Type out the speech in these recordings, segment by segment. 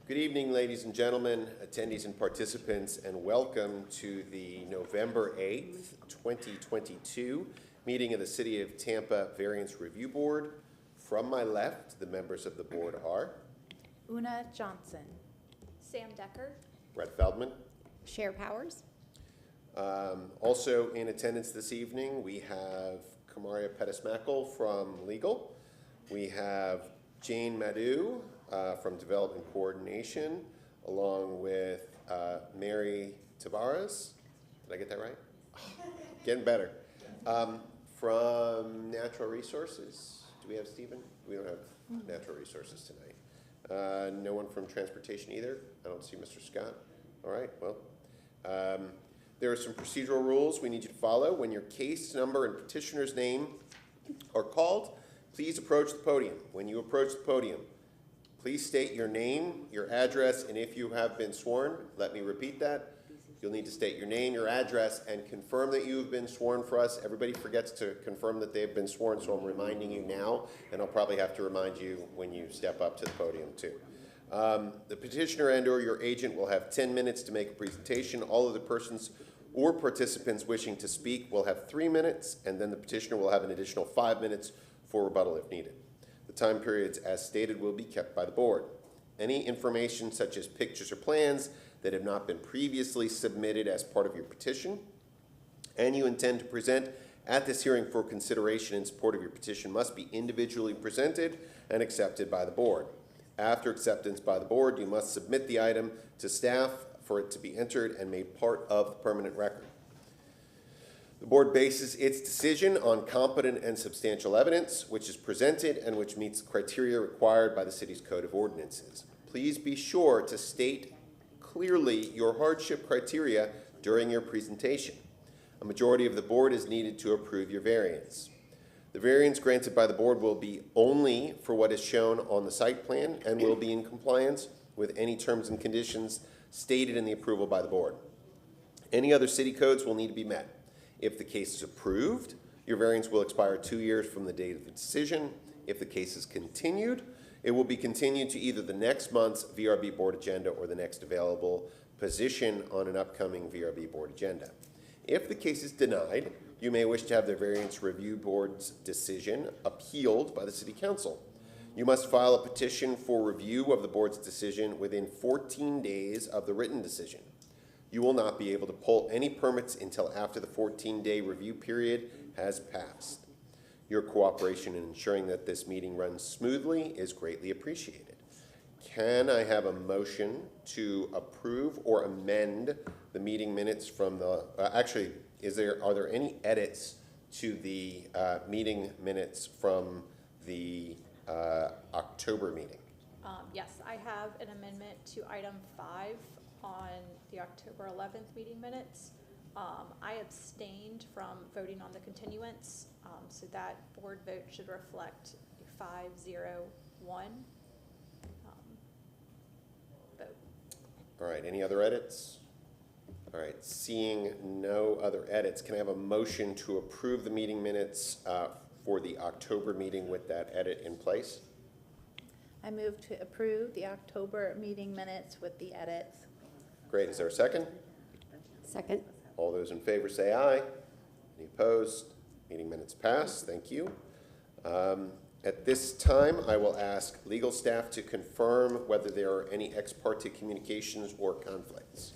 Good evening, ladies and gentlemen, attendees and participants, and welcome to the November 8th, 2022 meeting of the City of Tampa Variance Review Board. From my left, the members of the board are Una Johnson, Sam Decker, Brett Feldman. Cher Powers, Also in attendance this evening, we have Kamaria Pettis-Mackle from Legal. We have Jane Madu from Development Coordination, along with Mary Tavares. Did I get that right? Getting better. From Natural Resources, do we have Stephen? We don't have Natural Resources tonight. No one from Transportation either. I don't see Mr. Scott. All right, well. There are some procedural rules we need you to follow. When your case number and petitioner's name are called, please approach the podium. When you approach the podium, please state your name, your address, and if you have been sworn, let me repeat that. You'll need to state your name, your address, and confirm that you have been sworn for us. Everybody forgets to confirm that they've been sworn, so I'm reminding you now, and I'll probably have to remind you when you step up to the podium too. The petitioner and/or your agent will have 10 minutes to make a presentation. All of the persons or participants wishing to speak will have 3 minutes, and then the petitioner will have an additional 5 minutes for rebuttal if needed. The time periods as stated will be kept by the board. Any information such as pictures or plans that have not been previously submitted as part of your petition and you intend to present at this hearing for consideration in support of your petition must be individually presented and accepted by the board. After acceptance by the board, you must submit the item to staff for it to be entered and made part of the permanent record. The board bases its decision on competent and substantial evidence, which is presented and which meets the criteria required by the city's Code of Ordinances. Please be sure to state clearly your hardship criteria during your presentation. A majority of the board is needed to approve your variance. The variance granted by the board will be only for what is shown on the site plan and will be in compliance with any terms and conditions stated in the approval by the board. Any other city codes will need to be met. If the case is approved, your variance will expire 2 years from the date of the decision. If the case is continued, it will be continued to either the next month's VRB board agenda or the next available position on an upcoming VRB board agenda. If the case is denied, you may wish to have the variance review board's decision appealed by the city council. You must file a petition for review of the board's decision within 14 days of the written decision. You will not be able to pull any permits until after the 14-day review period has passed. Your cooperation in ensuring that this meeting runs smoothly is greatly appreciated. Can I have a motion to approve or amend the meeting minutes from the, are there any edits to the meeting minutes from the October meeting? yes, I have an amendment to item 5 on the October 11th meeting minutes. I abstained from voting on the continuance, so that board vote should reflect a 5-0-1 vote. All right, any other edits? All right, seeing no other edits, can I have a motion to approve the meeting minutes for the October meeting with that edit in place? I move to approve the October meeting minutes with the edits. Great, is there a second? Second. All those in favor say aye. Any opposed? Meeting minutes pass, thank you. At this time, I will ask legal staff to confirm whether there are any ex parte communications or conflicts.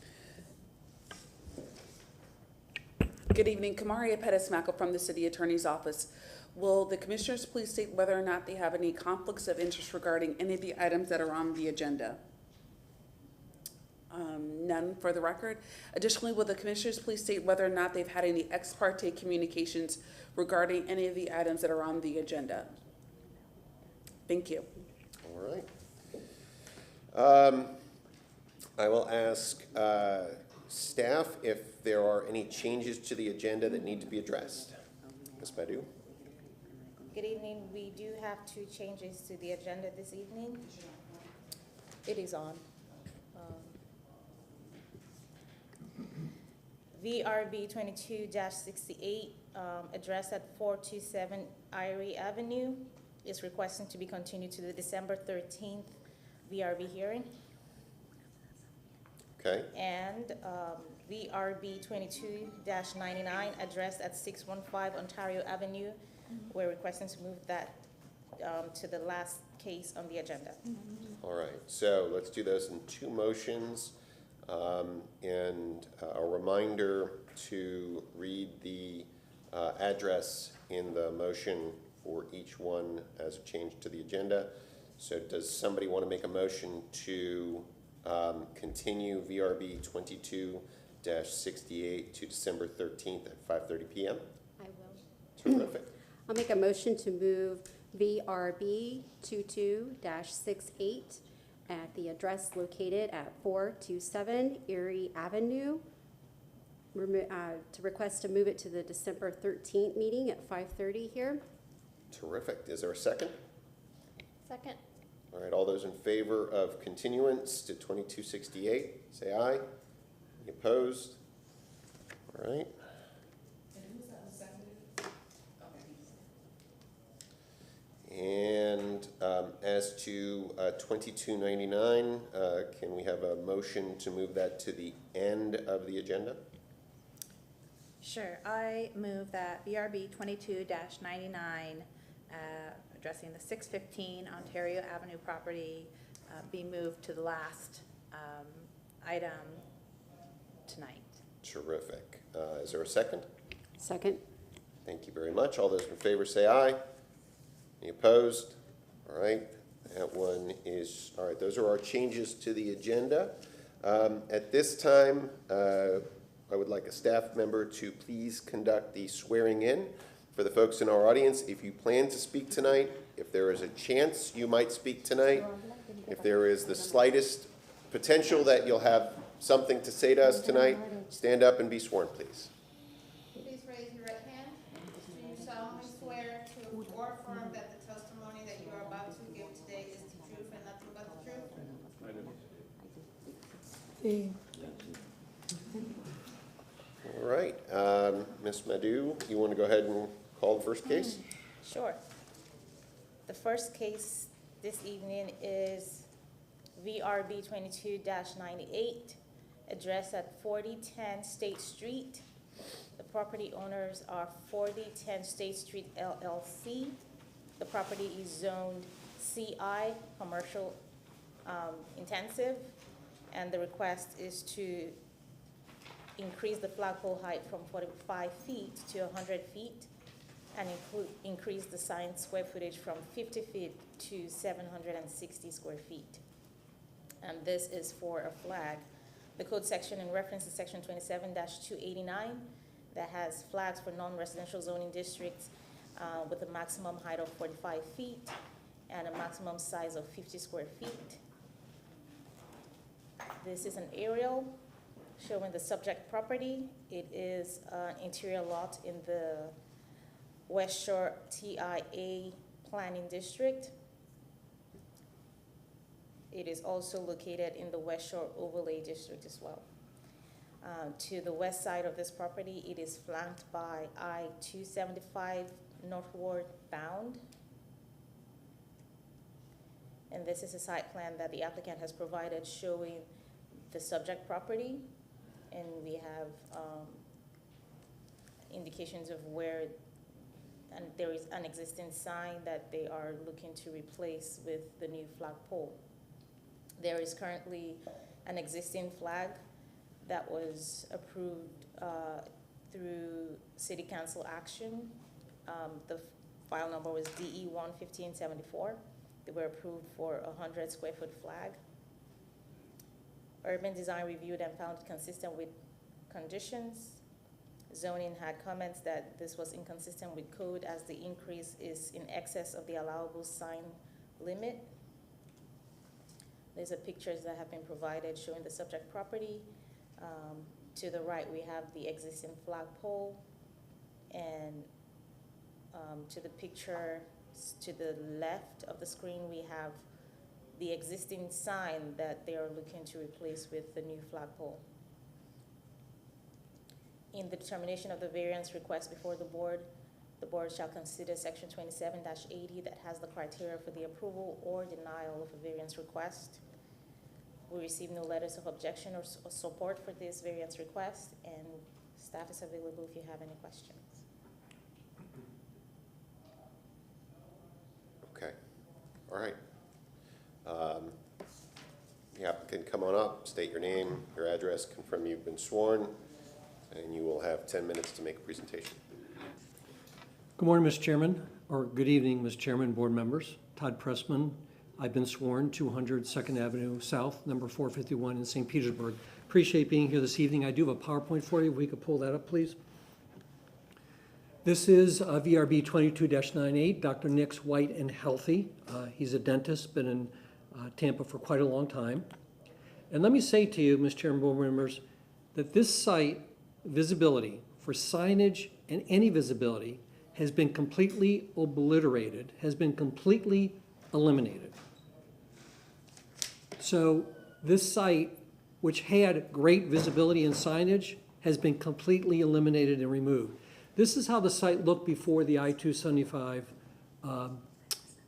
Good evening, Kamaria Pettis-Mackle from the City Attorney's Office. Will the commissioners please state whether or not they have any conflicts of interest regarding any of the items that are on the agenda? None for the record. Additionally, will the commissioners please state whether or not they've had any ex parte communications regarding any of the items that are on the agenda? Thank you. All right. I will ask staff if there are any changes to the agenda that need to be addressed. Ms. Badu. Good evening. We do have 2 changes to the agenda this evening. It is on. VRB 22-68, addressed at 427 Irie Avenue, is requesting to be continued to the December 13th VRB hearing. Okay, And VRB 22-99, addressed at 615 Ontario Avenue. We're requesting to move that to the last case on the agenda. all right. So let's do those in two motions. And a reminder to read the address in the motion for each one as a change to the agenda. So does somebody want to make a motion to continue VRB 22-68 to December 13th at 5:30 PM? I will. Terrific. I'll make a motion to move VRB 22-68 at the address located at 427 Erie Avenue, to request to move it to the December 13th meeting at 5:30 here. Terrific. Is there a second? Second. All right, all those in favor of continuance to 2268, say aye. Any opposed? All right. And as to 2299, can we have a motion to move that to the end of the agenda? Sure, I move that VRB 22-99, addressing the 615 Ontario Avenue property, be moved to the last item tonight. Terrific. Is there a second? Second. Thank you very much. All those in favor say aye. Any opposed? All right, that one is, all right, those are our changes to the agenda. At this time, I would like a staff member to please conduct the swearing in for the folks in our audience. If you plan to speak tonight, if there is a chance you might speak tonight, if there is the slightest potential that you'll have something to say to us tonight, stand up and be sworn, please. Please raise your right hand. Do you solemnly swear to or affirm that the testimony that you are about to give today is the truth and nothing but the truth? All right, Ms. Madhu, you want to go ahead and call the first case? Sure. The first case this evening is VRB 22-98, addressed at 4010 State Street. The property owners are 4010 State Street LLC. The property is zoned CI, commercial intensive, and the request is to increase the flagpole height from 45 feet to 100 feet and increase the sign square footage from 50 feet to 760 square feet. And this is for a flag. The code section in reference is section 27-289 that has flags for non-residential zoning districts with a maximum height of 45 feet and a maximum size of 50 square feet. This is an aerial showing the subject property. It is an interior lot in the West Shore TIA Planning District. It is also located in the West Shore Overlay District as well. To the west side of this property, it is flanked by I-275 northward bound. And this is a site plan that the applicant has provided showing the subject property. And we have indications of where, and there is an existing sign that they are looking to replace with the new flagpole. There is currently an existing flag that was approved through City Council action. The file number was DE 11574. They were approved for a 100 square foot flag. Urban design reviewed and found consistent with conditions. Zoning had comments that this was inconsistent with code as the increase is in excess of the allowable sign limit. There's pictures that have been provided showing the subject property. To the right, we have the existing flagpole, and to the picture to the left of the screen, we have the existing sign that they are looking to replace with the new flagpole. In the determination of the variance request before the board shall consider section 27-80 that has the criteria for the approval or denial of a variance request. We received no letters of objection or support for this variance request, and staff is available if you have any questions. Okay, all right. The applicant, come on up, state your name, your address, confirm you've been sworn, and you will have 10 minutes to make a presentation. Good morning, Mr. Chairman, or good evening, Mr. Chairman, board members. Todd Pressman. I've been sworn, 200 2nd Avenue South, number 451 in St. Petersburg. Appreciate being here this evening. I do have a PowerPoint for you. If we could pull that up, please. This is VRB 22-98, Dr. Nix, White and Healthy. He's a dentist, been in Tampa for quite a long time. And let me say to you, Mr. Chairman, board members, that this site visibility for signage and any visibility has been completely obliterated, has been completely eliminated. So this site, which had great visibility and signage, has been completely eliminated and removed. This is how the site looked before the I-275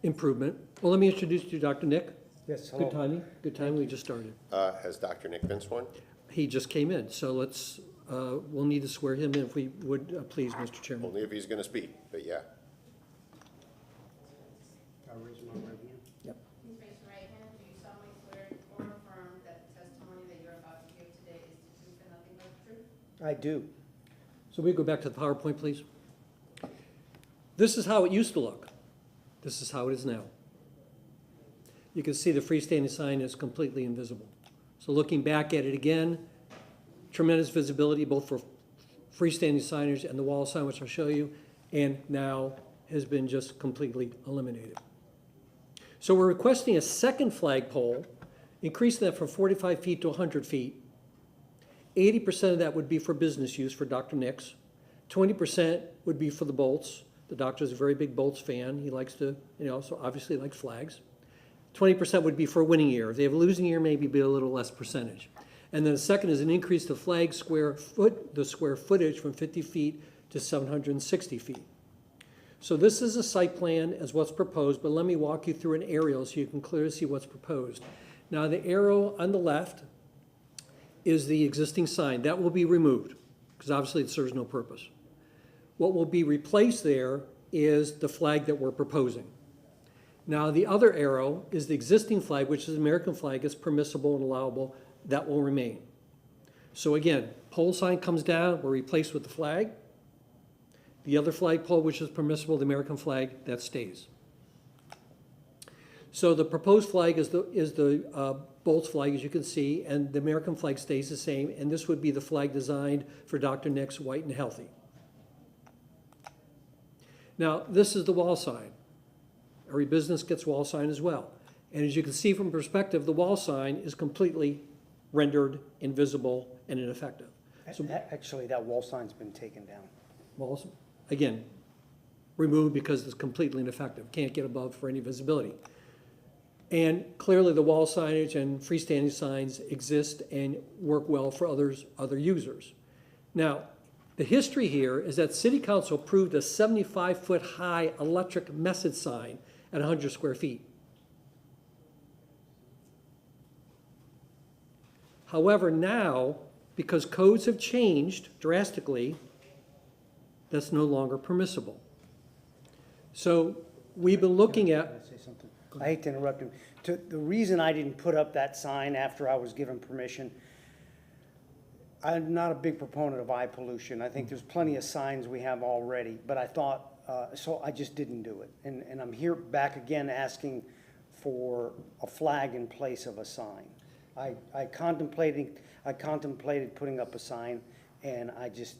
improvement. Well, let me introduce you to Dr. Nick. Yes, hello. Good timing. Good timing. We just started. Has Dr. Nick been sworn? He just came in, so let's, we'll need to swear him in if we would, please, Mr. Chairman. Only if he's going to speak, but yeah. I'll raise my right hand. Yep. Please raise your right hand. Do you solemnly swear or affirm that the testimony that you're about to give today is the truth and nothing but the truth? I do. So we go back to the PowerPoint, please. This is how it used to look. This is how it is now. You can see the freestanding sign is completely invisible. So looking back at it again, tremendous visibility both for freestanding signage and the wall sign, which I'll show you, and now has been just completely eliminated. So we're requesting a second flagpole, increasing that from 45 feet to 100 feet. 80% of that would be for business use for Dr. Nix. 20% would be for the bolts. The doctor's a very big bolts fan. He likes to, so obviously likes flags. 20% would be for a winning year. If they have a losing year, maybe be a little less percentage. And then the second is an increase to flag the square footage from 50 feet to 760 feet. So this is a site plan as what's proposed, but let me walk you through an aerial so you can clearly see what's proposed. Now the arrow on the left is the existing sign. That will be removed because obviously it serves no purpose. What will be replaced there is the flag that we're proposing. Now the other arrow is the existing flag, which is the American flag, is permissible and allowable. That will remain. So again, pole sign comes down, we're replaced with the flag. The other flagpole, which is permissible, the American flag, that stays. So the proposed flag is the Bolts flag, as you can see, and the American flag stays the same, and this would be the flag designed for Dr. Nix, White and Healthy. Now, this is the wall sign. Every business gets wall sign as well. And as you can see from perspective, the wall sign is completely rendered invisible and ineffective. So, Actually, that wall sign's been taken down. walls, again, removed because it's completely ineffective. Can't get above for any visibility. And clearly the wall signage and freestanding signs exist and work well for other users. Now, the history here is that City Council approved a 75-foot high electric message sign at 100 square feet. However, now, because codes have changed drastically, that's no longer permissible. So we've been looking at, Can I say something? I hate to interrupt you. The reason I didn't put up that sign after I was given permission, I'm not a big proponent of eye pollution. I think there's plenty of signs we have already, but I thought, so I just didn't do it. And I'm here back again asking for a flag in place of a sign. I contemplated putting up a sign, and I just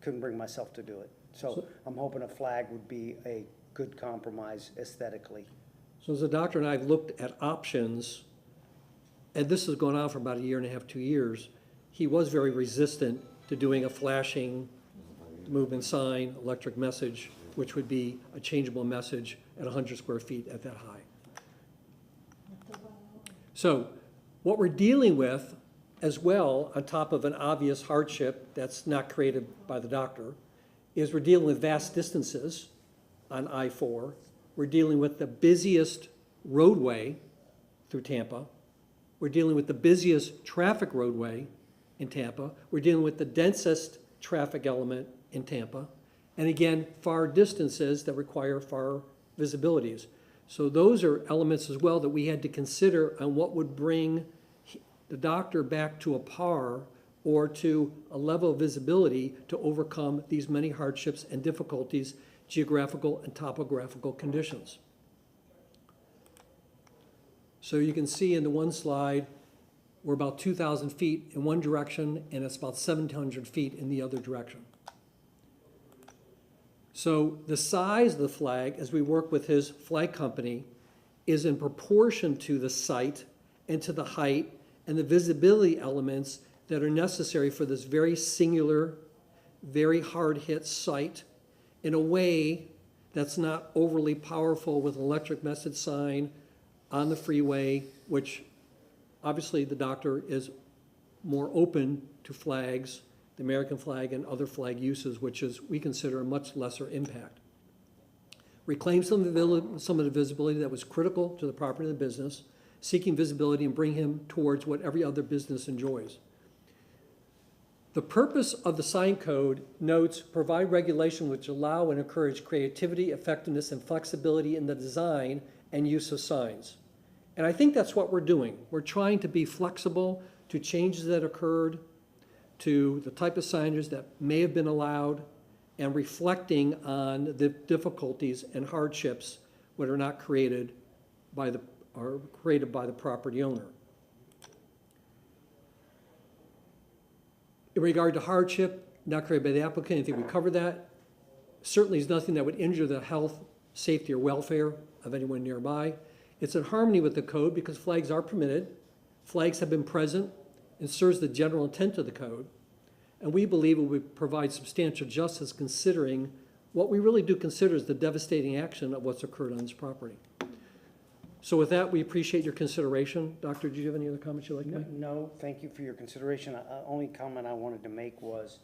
couldn't bring myself to do it. So I'm hoping a flag would be a good compromise aesthetically. so as the doctor and I have looked at options, and this has gone on for about a year and a half, 2 years, he was very resistant to doing a flashing movement sign, electric message, which would be a changeable message at 100 square feet at that high. So what we're dealing with as well, on top of an obvious hardship that's not created by the doctor, is we're dealing with vast distances on I-4. We're dealing with the busiest roadway through Tampa, We're dealing with the busiest traffic roadway in Tampa. We're dealing with the densest traffic element in Tampa. And again, far distances that require far visibilities. So those are elements as well that we had to consider on what would bring the doctor back to a par or to a level of visibility to overcome these many hardships and difficulties, geographical and topographical conditions. So you can see in the one slide, we're about 2,000 feet in one direction, and it's about 700 feet in the other direction. So the size of the flag, as we work with his flag company, is in proportion to the site and to the height and the visibility elements that are necessary for this very singular, very hard-hit site in a way that's not overly powerful with an electric message sign on the freeway, which obviously the doctor is more open to flags, the American flag and other flag uses, which is, we consider, a much lesser impact. Reclaim some of the visibility that was critical to the property of the business, seeking visibility and bring him towards what every other business enjoys. The purpose of the sign code notes provide regulation which allow and encourage creativity, effectiveness, and flexibility in the design and use of signs. And I think that's what we're doing. We're trying to be flexible to changes that occurred, to the type of signage that may have been allowed, and reflecting on the difficulties and hardships that are not created by the property owner. In regard to hardship, not created by the applicant, I think we covered that. Certainly is nothing that would injure the health, safety, or welfare of anyone nearby. It's in harmony with the code because flags are permitted. Flags have been present and serves the general intent of the code. And we believe it would provide substantial justice considering what we really do consider is the devastating action of what's occurred on this property. So with that, we appreciate your consideration. Doctor, do you have any other comments you'd like to make? No, thank you for your consideration. Only comment I wanted to make was,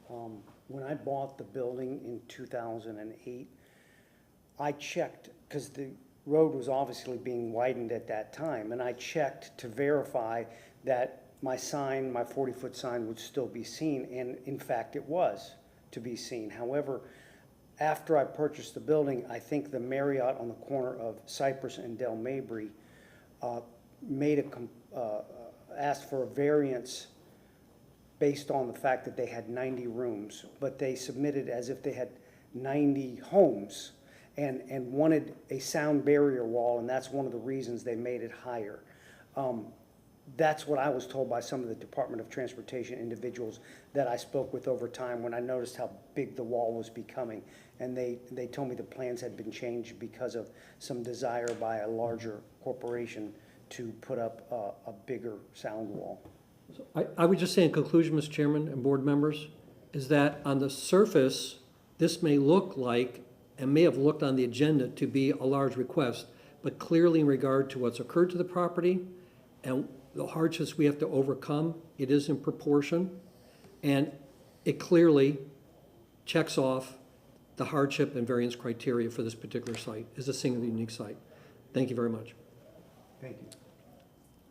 when I bought the building in 2008, I checked, because the road was obviously being widened at that time, and I checked to verify that my sign, my 40-foot sign, would still be seen, and in fact it was to be seen. However, after I purchased the building, I think the Marriott on the corner of Cypress and Del Mabry asked for a variance based on the fact that they had 90 rooms, but they submitted as if they had 90 homes and wanted a sound barrier wall, and that's one of the reasons they made it higher. That's what I was told by some of the Department of Transportation individuals that I spoke with over time when I noticed how big the wall was becoming. And they told me the plans had been changed because of some desire by a larger corporation to put up a bigger sound wall. So I would just say in conclusion, Mr. Chairman and board members, is that on the surface, this may look like, and may have looked on the agenda to be a large request, but clearly in regard to what's occurred to the property and the hardships we have to overcome, it is in proportion, and it clearly checks off the hardship and variance criteria for this particular site. Is a single unique site. Thank you very much. Thank you.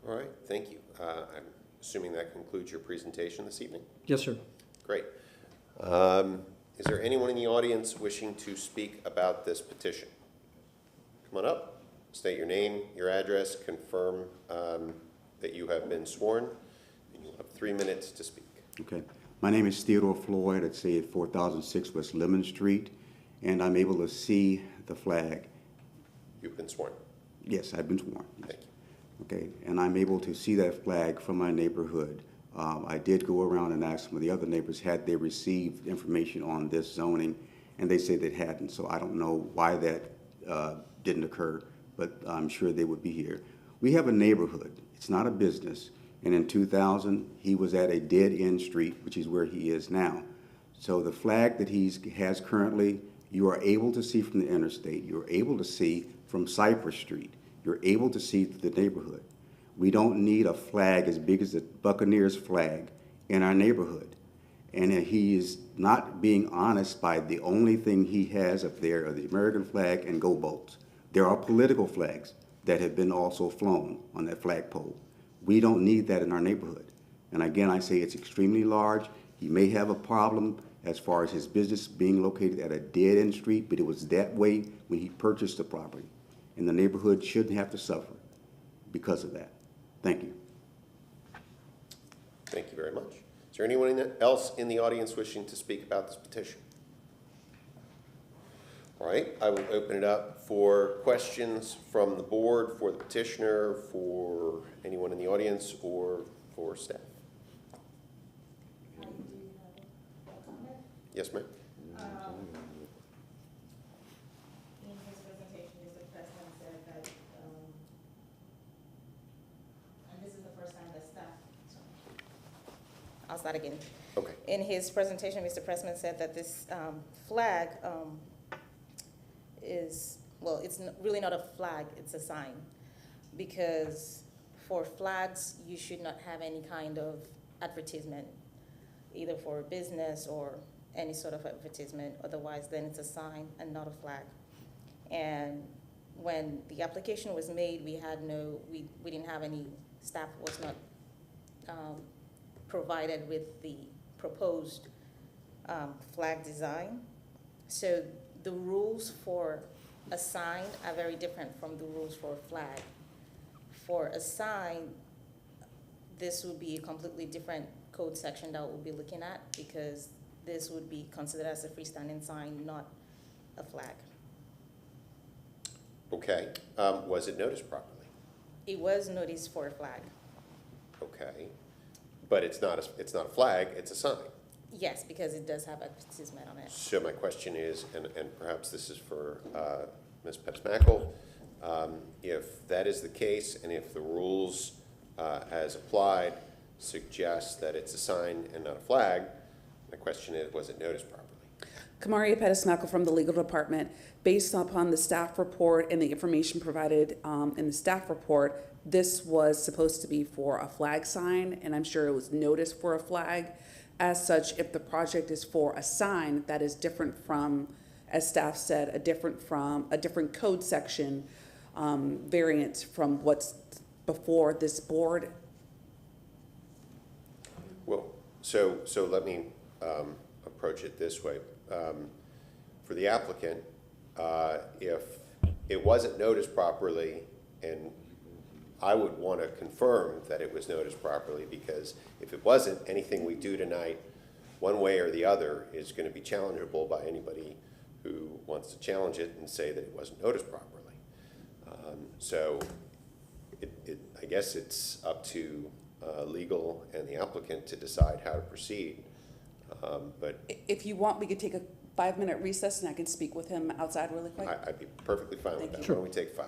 All right, thank you. I'm assuming that concludes your presentation this evening? Yes, sir. Great. Is there anyone in the audience wishing to speak about this petition? Come on up, state your name, your address, confirm that you have been sworn, and you'll have 3 minutes to speak. Okay. My name is Theodore Floyd. I'd say at 4006 West Lemon Street, and I'm able to see the flag. You've been sworn. Yes, I've been sworn. Yes. Thank you. Okay, and I'm able to see that flag from my neighborhood. I did go around and ask some of the other neighbors had they received information on this zoning, and they said they hadn't. So I don't know why that didn't occur, but I'm sure they would be here. We have a neighborhood. It's not a business. And in 2000, he was at a dead-end street, which is where he is now. So the flag that he has currently, you are able to see from the interstate. You're able to see from Cypress Street. You're able to see through the neighborhood. We don't need a flag as big as the Buccaneers flag in our neighborhood. And he is not being honest by the only thing he has up there are the American flag and Go Bolts. There are political flags that have been also flown on that flagpole. We don't need that in our neighborhood. And again, I say it's extremely large. He may have a problem as far as his business being located at a dead-end street, but it was that way when he purchased the property. And the neighborhood shouldn't have to suffer because of that. Thank you. Thank you very much. Is there anyone else in the audience wishing to speak about this petition? All right, I will open it up for questions from the board, for the petitioner, for anyone in the audience, or for staff. Yes, ma'am? In his presentation, Mr. President said that, and this is the first time that staff, I'll start again. Okay. In his presentation, Mr. Pressman said that this flag is, well, it's really not a flag, it's a sign. Because for flags, you should not have any kind of advertisement, either for a business or any sort of advertisement. Otherwise, then it's a sign and not a flag. And when the application was made, we had we didn't have any, staff was not provided with the proposed flag design. So the rules for a sign are very different from the rules for a flag. For a sign, this would be a completely different code section that we'll be looking at, because this would be considered as a freestanding sign, not a flag. Okay. Was it noticed properly? It was noticed for a flag. Okay. But it's not a flag, it's a sign. Yes, because it does have advertisement on it. So my question is, and perhaps this is for Ms. Pettis-Mackle, if that is the case, and if the rules as applied suggest that it's a sign and not a flag, my question is, was it noticed properly? Kamaria Pettis-Mackle from the legal department. Based upon the staff report and the information provided in the staff report, this was supposed to be for a flag sign, and I'm sure it was noticed for a flag. As such, if the project is for a sign, that is different from, as staff said, a different code section variant from what's before this board. Well, so let me approach it this way. For the applicant, if it wasn't noticed properly, and I would want to confirm that it was noticed properly, because if it wasn't, anything we do tonight, one way or the other, is going to be challengeable by anybody who wants to challenge it and say that it wasn't noticed properly. So I guess it's up to legal and the applicant to decide how to proceed. But If you want, we could take a 5-minute recess and I can speak with him outside really quick. I'd be perfectly fine with Thank that. you. Why don't we take 5?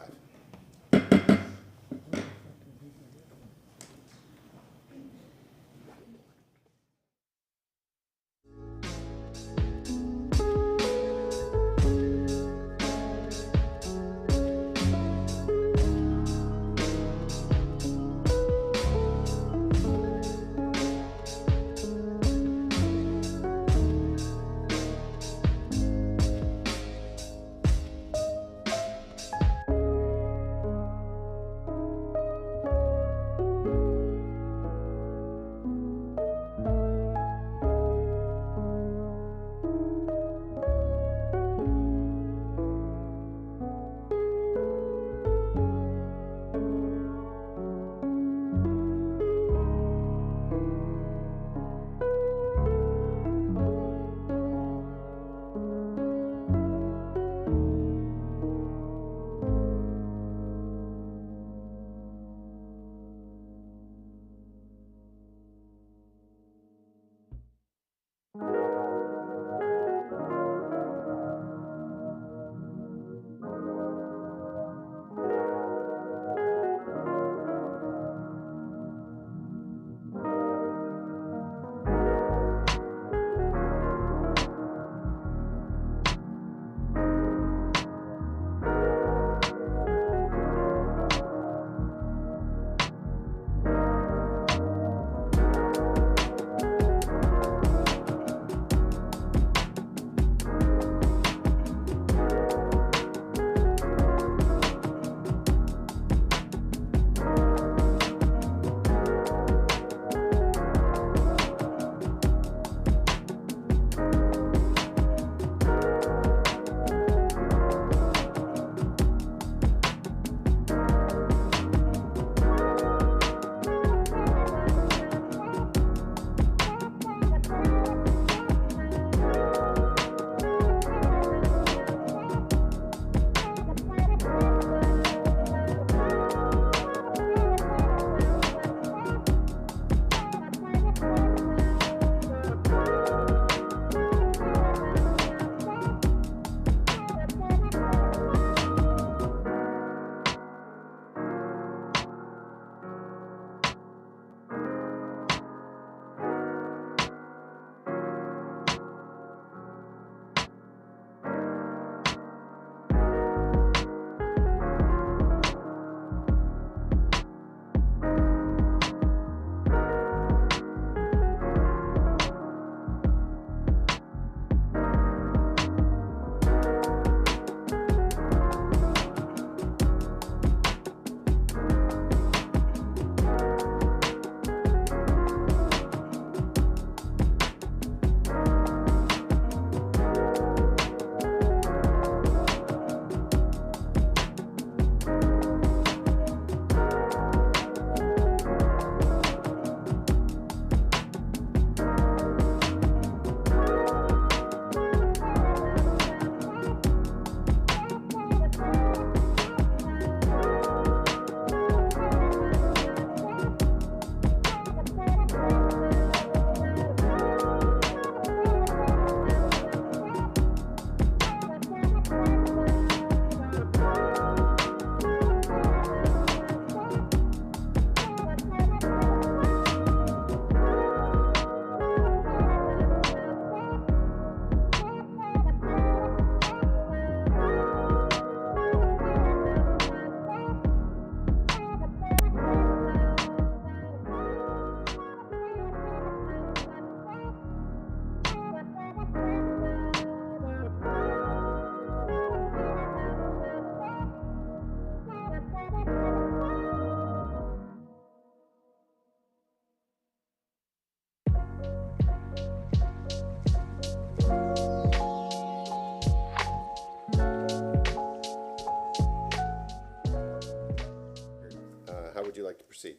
you like to proceed?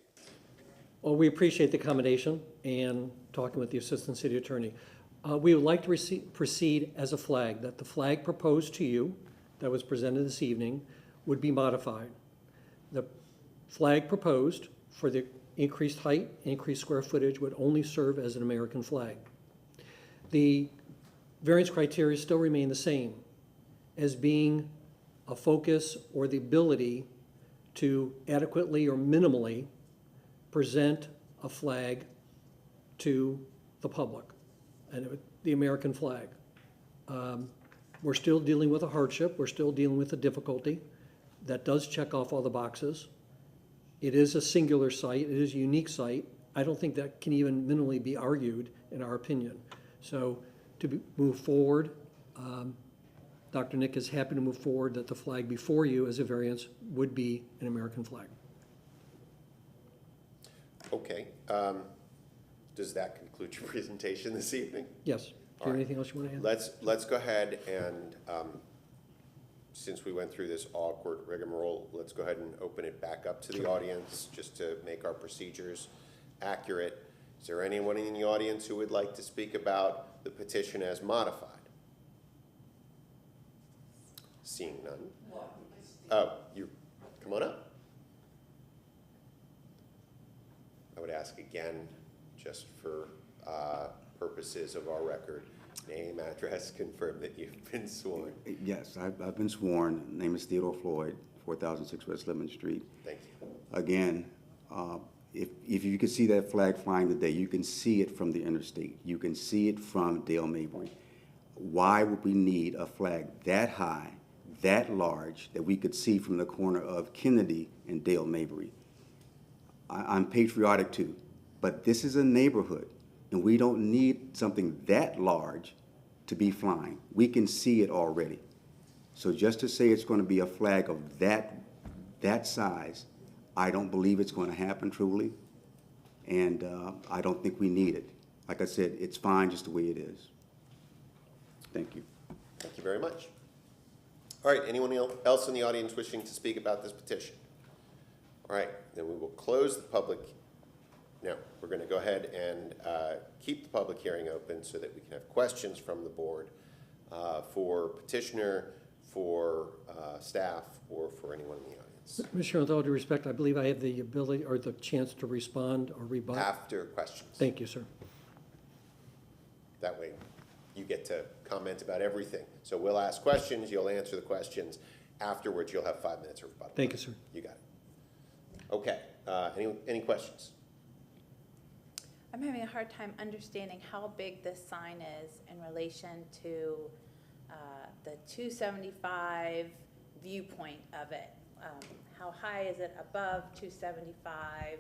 Well, we appreciate the accommodation and talking with the Assistant City Attorney. We would like to proceed as a flag, that the flag proposed to you, that was presented this evening, would be modified. The flag proposed for the increased height, increased square footage would only serve as an American flag. The variance criteria still remain the same, as being a focus or the ability to adequately or minimally present a flag to the public, and the American flag. We're still dealing with a hardship, we're still dealing with a difficulty. That does check off all the boxes. It is a singular site, it is a unique site. I don't think that can even minimally be argued, in our opinion. So move forward, Dr. Nick is happy to move forward that the flag before you as a variance would be an American flag. Okay, does that conclude your presentation this evening? Yes. Do you have All right. anything else you want to add? Let's go ahead and, since we went through this awkward rigmarole, let's go ahead and open it back up to the audience, just to make our procedures accurate. Is there anyone in the audience who would like to speak about the petition as modified? Seeing none. Oh, come on up. I would ask again, just for purposes of our record, name, address, confirm that you've been sworn. Yes, I've been sworn. Name is Theodore Floyd, 4006 West Lemon Street. Thank you. Again, if you can see that flag flying today, you can see it from the interstate. You can see it from Dale Mabry. Why would we need a flag that high, that large, that we could see from the corner of Kennedy and Dale Mabry? I'm patriotic too, but this is a neighborhood, and we don't need something that large to be flying. We can see it already. So just to say it's going to be a flag of that size, I don't believe it's going to happen truly, and I don't think we need it. Like I said, it's fine just the way it is. Thank you. Thank you very much. All right, anyone else in the audience wishing to speak about this petition? All right, then we will close the public. No, we're going to go ahead and keep the public hearing open so that we can have questions from the board for petitioner, for staff, or for anyone in the audience. Commissioner, with all due respect, I believe I have the ability or the chance to respond or rebut. After questions. Thank you, sir. That way you get to comment about everything. So we'll ask questions, you'll answer the questions. Afterwards, you'll have 5 minutes of rebuttal. Thank you, sir. You got it. Okay, any questions? I'm having a hard time understanding how big this sign is in relation to the 275 viewpoint of it. How high is it above 275?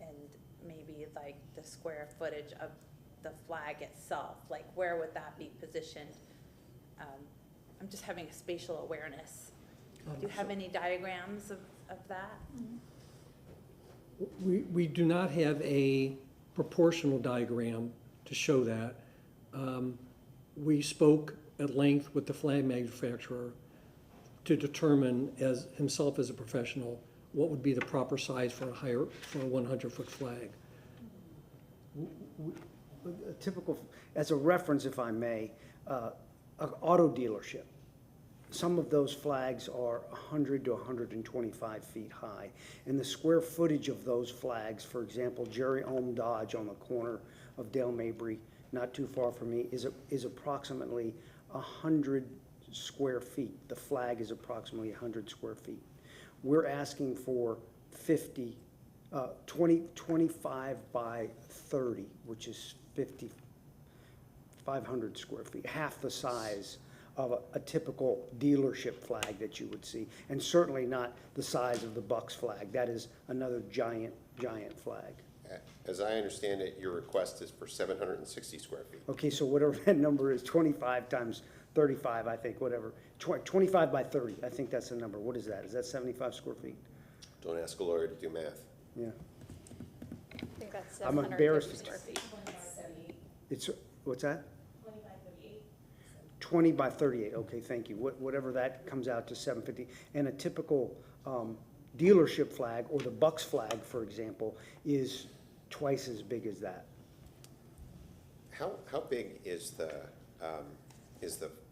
And maybe like the square footage of the flag itself, like where would that be positioned? I'm just having a spatial awareness. Do you have any diagrams of that? We do not have a proportional diagram to show that. We spoke at length with the flag manufacturer to determine, as himself as a professional, what would be the proper size for a 100-foot flag. A typical, as a reference, if I may, an auto dealership. Some of those flags are 100 to 125 feet high. And the square footage of those flags, for example, Jerry Ohm Dodge on the corner of Dale Mabry, not too far from me, is approximately 100 square feet. The flag is approximately 100 square feet. We're asking for 25 by 30, which is 500 square feet, half the size of a typical dealership flag that you would see, and certainly not the size of the Bucks flag. That is another giant flag. As I understand it, your request is for 760 square feet. Okay, so whatever that number is, 25 times 35, I think, whatever. 25 by 30, I think that's the number. What is that? Is that 75 square feet? Don't ask a lawyer to do math. Yeah. I think that's I'm 750 embarrassed. square feet. It's, what's that? 20 by 38, okay, thank you. Whatever that comes out to 750. And a typical dealership flag or the Bucks flag, for example, is twice as big as that. How big is the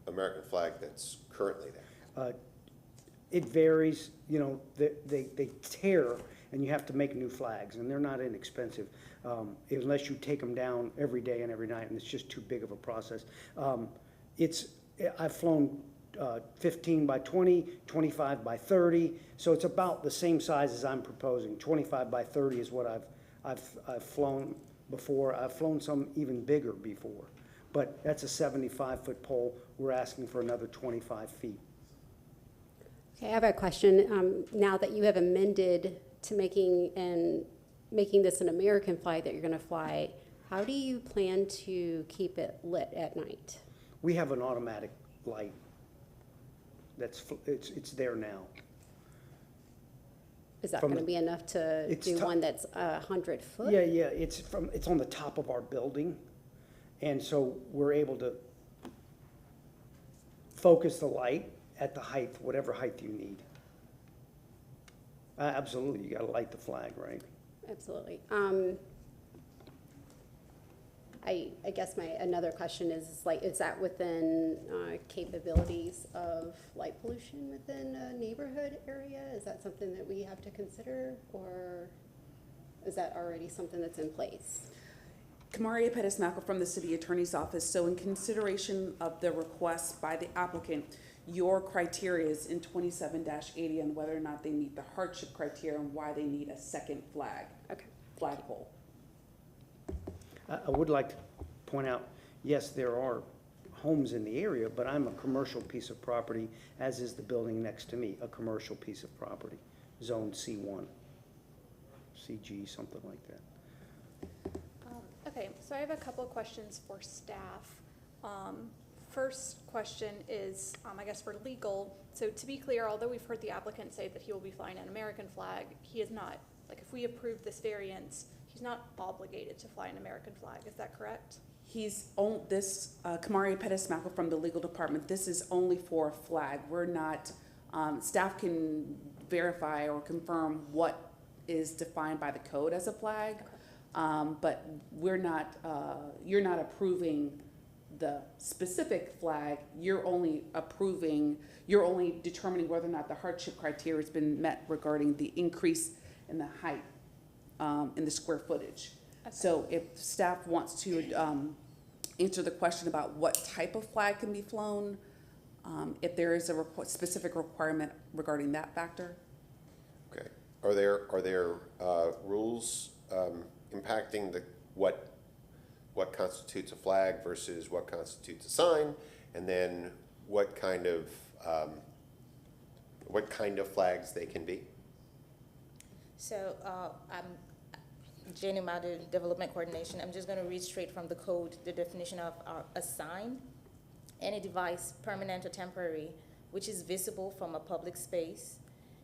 American flag that's currently there? It varies, you know, they tear, and you have to make new flags, and they're not inexpensive, unless you take them down every day and every night, and it's just too big of a process. I've flown 15 by 20, 25 by 30, so it's about the same size as I'm proposing. 25 by 30 is what I've flown before. I've flown some even bigger before, but that's a 75-foot pole. We're asking for another 25 feet. Okay, I have a question. Now that you have amended to making this an American flag that you're going to fly, how do you plan to keep it lit at night? We have an automatic light it's there now. Is that From going to the- be enough to It's do to- one that's 100 foot? Yeah, it's on the top of our building, and so we're able to focus the light at the height, whatever height you need. Absolutely, you gotta light the flag, right? Absolutely. I guess another question is like, is that within capabilities of light pollution within a neighborhood area? Is that something that we have to consider, or is that already something that's in place? Kamaria Pettis-Mackel from the City Attorney's Office. So in consideration of the request by the applicant, your criteria is in 27-80 on whether or not they meet the hardship criteria and why they need a second flagpole. I would like to point out, yes, there are homes in the area, but I'm a commercial piece of property, as is the building next to me, a commercial piece of property, zone C1, CG, something like that. Okay, so I have a couple of questions for staff. First question is, I guess for legal. So to be clear, although we've heard the applicant say that he will be flying an American flag, he is not. Like, if we approve this variance, he's not obligated to fly an American flag. Is that correct? Kamaria Pettis-Mackel from the legal department, this is only for a flag. We're not, staff can verify or confirm what is defined by the code as a flag. But you're not approving the specific flag. You're only determining whether or not the hardship criteria has been met regarding the increase in the height, in the square footage. Okay. So if staff wants to answer the question about what type of flag can be flown, if there is a specific requirement regarding that factor. Okay. Are there rules impacting what constitutes a flag versus what constitutes a sign, and then what kind of flags they can be? So I'm Jenny Madu, Development Coordination. I'm just going to read straight from the code the definition of a sign: any device, permanent or temporary, which is visible from a public space,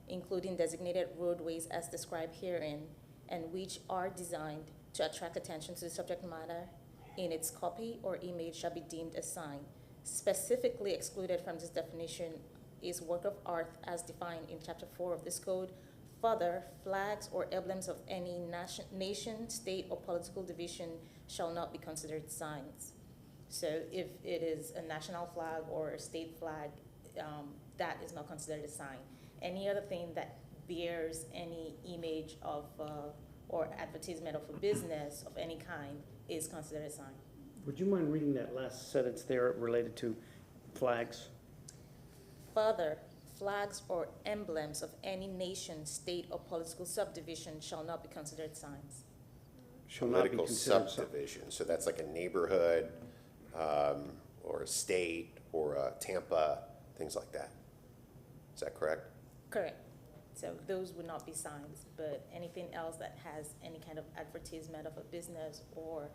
including designated roadways as described herein, and which are designed to attract attention to the subject matter in its copy or image shall be deemed a sign. Specifically excluded from this definition is work of art as defined in Chapter 4 of this code. Further, flags or emblems of any nation, state, or political division shall not be considered signs. So if it is a national flag or a state flag, that is not considered a sign. Any other thing that bears any image of or advertisement of a business of any kind is considered a sign. Would you mind reading that last sentence there related to flags? Further, flags or emblems of any nation, state, or political subdivision shall not be considered signs. Shall not be Political considered subdivision, so that's like a neighborhood, or a state, or a Tampa, things like that. Is that correct? Correct. So those would not be signs, but anything else that has any kind of advertisement of a business or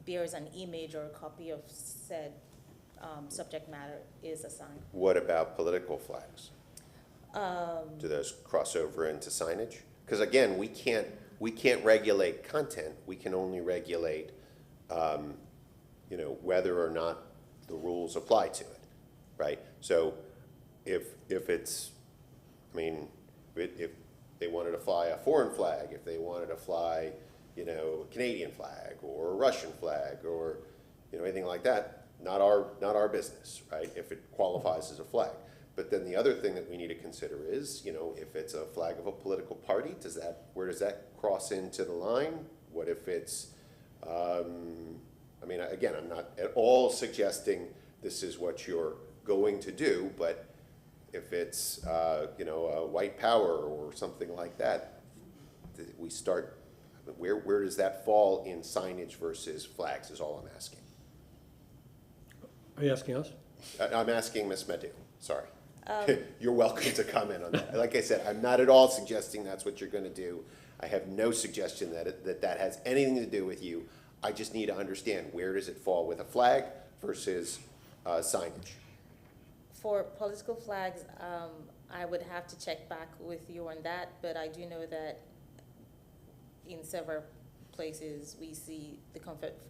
bears an image or a copy of said subject matter is a sign. What about political flags? Do those cross over into signage? Because again, we can't regulate content. We can only regulate, whether or not the rules apply to it, right? So if it's, I mean, if they wanted to fly a foreign flag, if they wanted to fly, you know, a Canadian flag or a Russian flag or, you know, anything like that, not our business, right? If it qualifies as a flag. But then the other thing that we need to consider is, you know, if it's a flag of a political party, where does that cross into the line? What if it's, I mean, again, I'm not at all suggesting this is what you're going to do, but if it's, you know, a white power or something like that, we start, where does that fall in signage versus flags is all I'm asking. Are you asking us? I'm asking Ms. Madu, sorry. You're welcome to comment on that. Like I said, I'm not at all suggesting that's what you're gonna do. I have no suggestion that has anything to do with you. I just need to understand, where does it fall with a flag versus signage? For political flags, I would have to check back with you on that, but I do know that in several places, we see the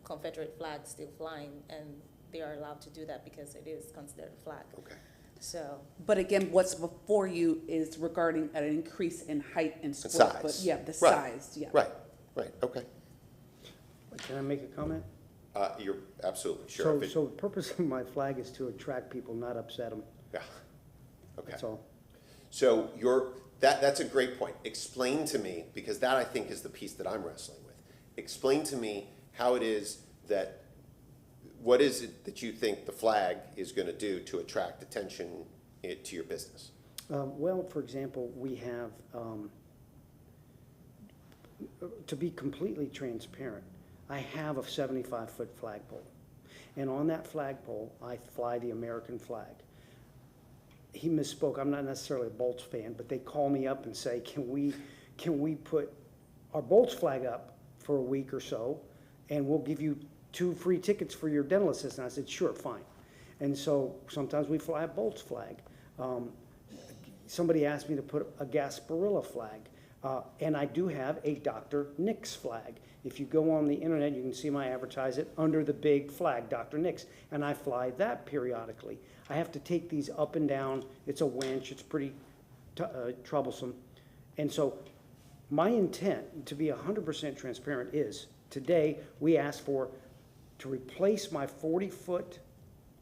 Confederate flag still flying, and they are allowed to do that because it is considered a flag. Okay. So, But again, what's before you is regarding an increase in height and The square foot. size. Yeah, the Right. size, yeah. Right, okay. Can I make a comment? You're absolutely sure. So, If it- so the purpose of my flag is to attract people, not upset them, Yeah, okay. that's all. So that's a great point. Explain to me, because that I think is the piece that I'm wrestling with. Explain to me how it is that, what is it that you think the flag is gonna do to attract attention to your business? Well, for example, we have, to be completely transparent, I have a 75-foot flagpole. And on that flagpole, I fly the American flag. He misspoke, I'm not necessarily a Bolts fan, but they call me up and say, can we put our Bolts flag up for a week or so, and we'll give you 2 free tickets for your dental assistant? I said, sure, fine. And so sometimes we fly a Bolts flag. Somebody asked me to put a Gasparilla flag, and I do have a Dr. Nick's flag. If you go on the internet, you can see my advertise it under the big flag, Dr. Nick's, and I fly that periodically. I have to take these up and down. It's a winch. It's pretty troublesome. And so my intent, to be 100% transparent, is today we asked to replace my 40-foot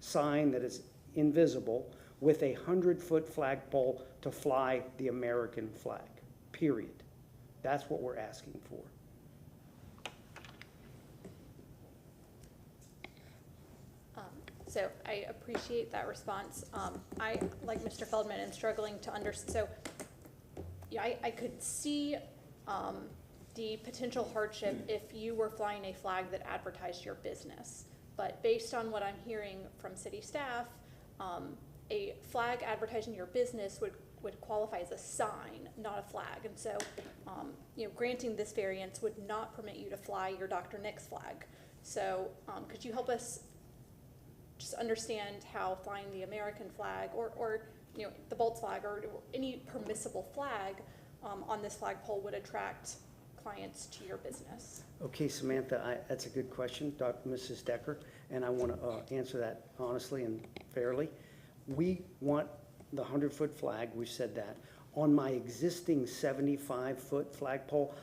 sign that is invisible with a 100-foot flagpole to fly the American flag, period. That's what we're asking for. So I appreciate that response. I, like Mr. Feldman, am struggling to understand. So, yeah, I could see the potential hardship if you were flying a flag that advertised your business. But based on what I'm hearing from city staff, a flag advertising your business would qualify as a sign, not a flag. And so, you know, granting this variance would not permit you to fly your Dr. Nick's flag. So, could you help us just understand how flying the American flag or you know, the Bolts flag or any permissible flag on this flagpole would attract clients to your business? Okay, Samantha, that's a good question, Mrs. Decker, and I want to answer that honestly and fairly. We want the 100-foot flag, we've said that. On my existing 75-foot flagpole,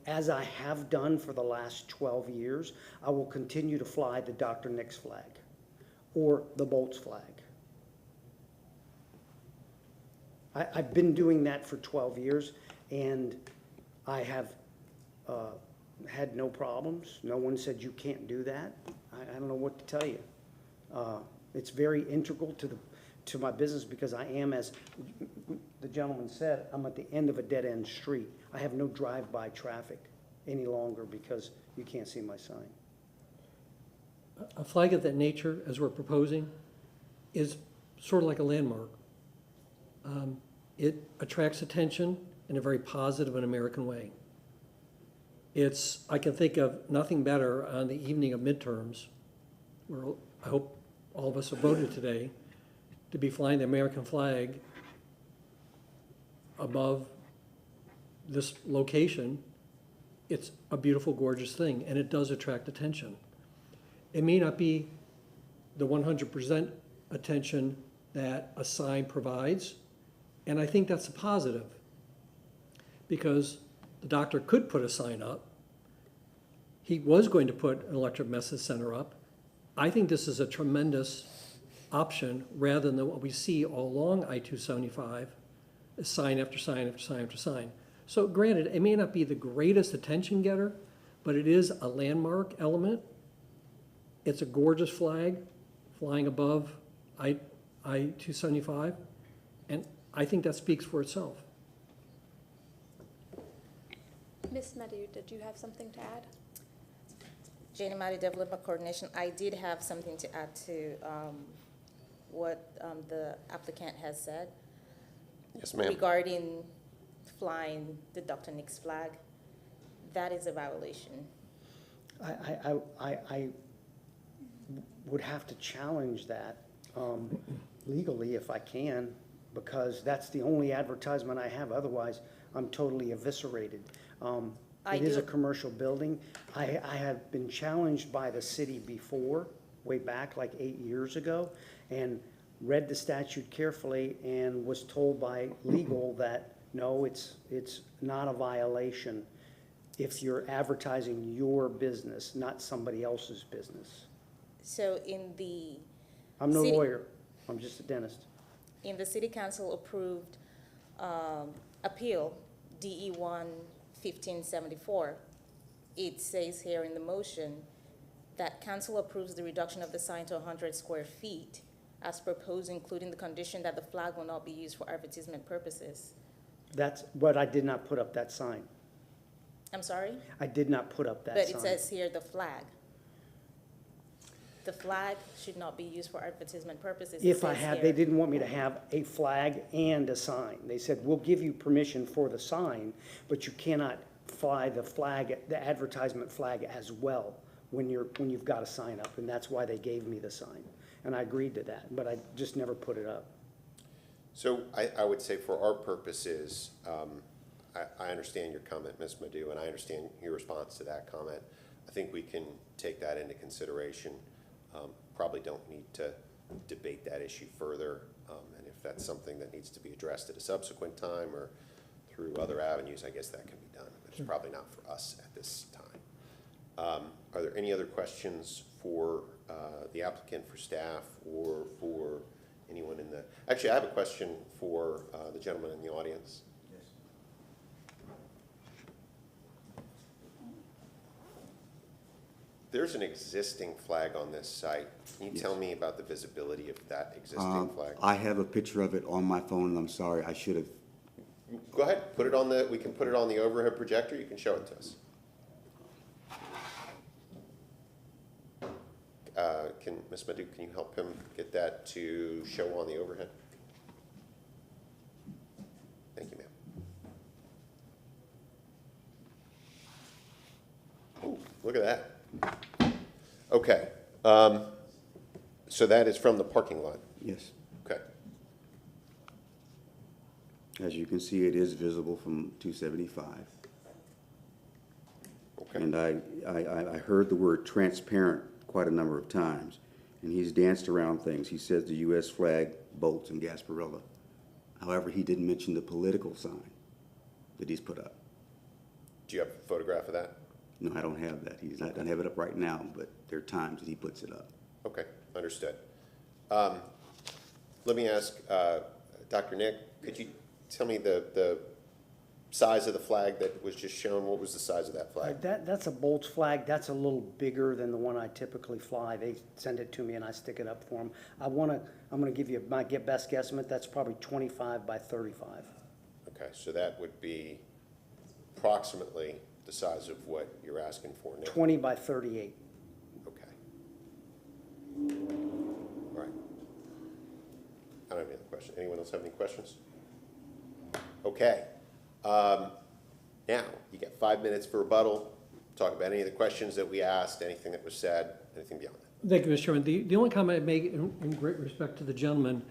as I have done for the last 12 years, I will continue to fly the Dr. Nick's flag or the Bolts flag. I've been doing that for 12 years, and I have had no problems. No one said you can't do that. I don't know what to tell you. It's very integral to my business because I am, as the gentleman said, I'm at the end of a dead-end street. I have no drive-by traffic any longer because you can't see my sign. A flag of that nature, as we're proposing, is sort of like a landmark. It attracts attention in a very positive and American way. I can think of nothing better on the evening of midterms, where I hope all of us have voted today, to be flying the American flag above this location. It's a beautiful, gorgeous thing, and it does attract attention. It may not be the 100% attention that a sign provides, and I think that's a positive. because the doctor could put a sign up. He was going to put an electric message center up. I think this is a tremendous option rather than what we see all along I-275, sign after sign after sign after sign. So granted, it may not be the greatest attention getter, but it is a landmark element. It's a gorgeous flag flying above I-275, and I think that speaks for itself. Ms. Medu, did you have something to add? Janie Madi, Development Coordination. I did have something to add to what the applicant has said Yes, ma'am. regarding flying the Dr. Nix flag. That is a violation. I would have to challenge that legally if I can, because that's the only advertisement I have. Otherwise, I'm totally eviscerated. It is a commercial building. I have been challenged by the city before, way back like 8 years ago, and read the statute carefully and was told by legal that, no, it's not a violation if you're advertising your business, not somebody else's business. So in the I'm no City- lawyer, I'm just a dentist. in the city council approved appeal, DE 1-1574, it says here in the motion that council approves the reduction of the sign to 100 square feet as proposed, including the condition that the flag will not be used for advertisement purposes. That's, but I did not put up that sign. I'm sorry? I did not put up that But sign. it says here the flag. The flag should not be used for advertisement purposes. it If I says had, here. they didn't want me to have a flag and a sign. They said, we'll give you permission for the sign, but you cannot fly the flag, the advertisement flag as well when you've got a sign up, and that's why they gave me the sign. And I agreed to that, but I just never put it up. So I would say for our purposes, I understand your comment, Ms. Madhu, and I understand your response to that comment. I think we can take that into consideration. Probably don't need to debate that issue further. And if that's something that needs to be addressed at a subsequent time or through other avenues, I guess that can be done. But it's probably not for us at this time. Are there any other questions for the applicant, for staff, or for anyone in the, actually, I have a question for the gentleman in the audience. There's an existing flag on this site. Can you tell me about the visibility of that existing flag? I have a picture of it on my phone, and I'm sorry, I should have. Go ahead, put it on the, we can put it on the overhead projector, you can show it to us. Ms. Madhu, can you help him get that to show on the overhead? Thank you, ma'am. Ooh, look at that. Okay, so that is from the parking lot, Yes. okay. As you can see, it is visible from 275. Okay. And I heard the word transparent quite a number of times, and he's danced around things. He says the U.S. flag, bolts, and Gasparilla. However, he didn't mention the political sign that he's put up. Do you have a photograph of that? No, I don't have that. He's not going to have it up right now, but there are times that he puts it up. Okay, understood. Let me ask, Dr. Nick, could you tell me the size of the flag that was just shown? What was the size of that flag? That's a Bolts flag. That's a little bigger than the one I typically fly. They send it to me and I stick it up for them. I'm gonna give you my best guesstimate. That's probably 25 by 35. Okay, so that would be approximately the size of what you're asking for now? 20 by 38. Okay. All right. I don't have any other questions. Anyone else have any questions? Okay. Now, you get 5 minutes for rebuttal. Talk about any of the questions that we asked, anything that was said, anything beyond that. Thank you, Mr. Chairman. The only comment I make in great respect to the gentleman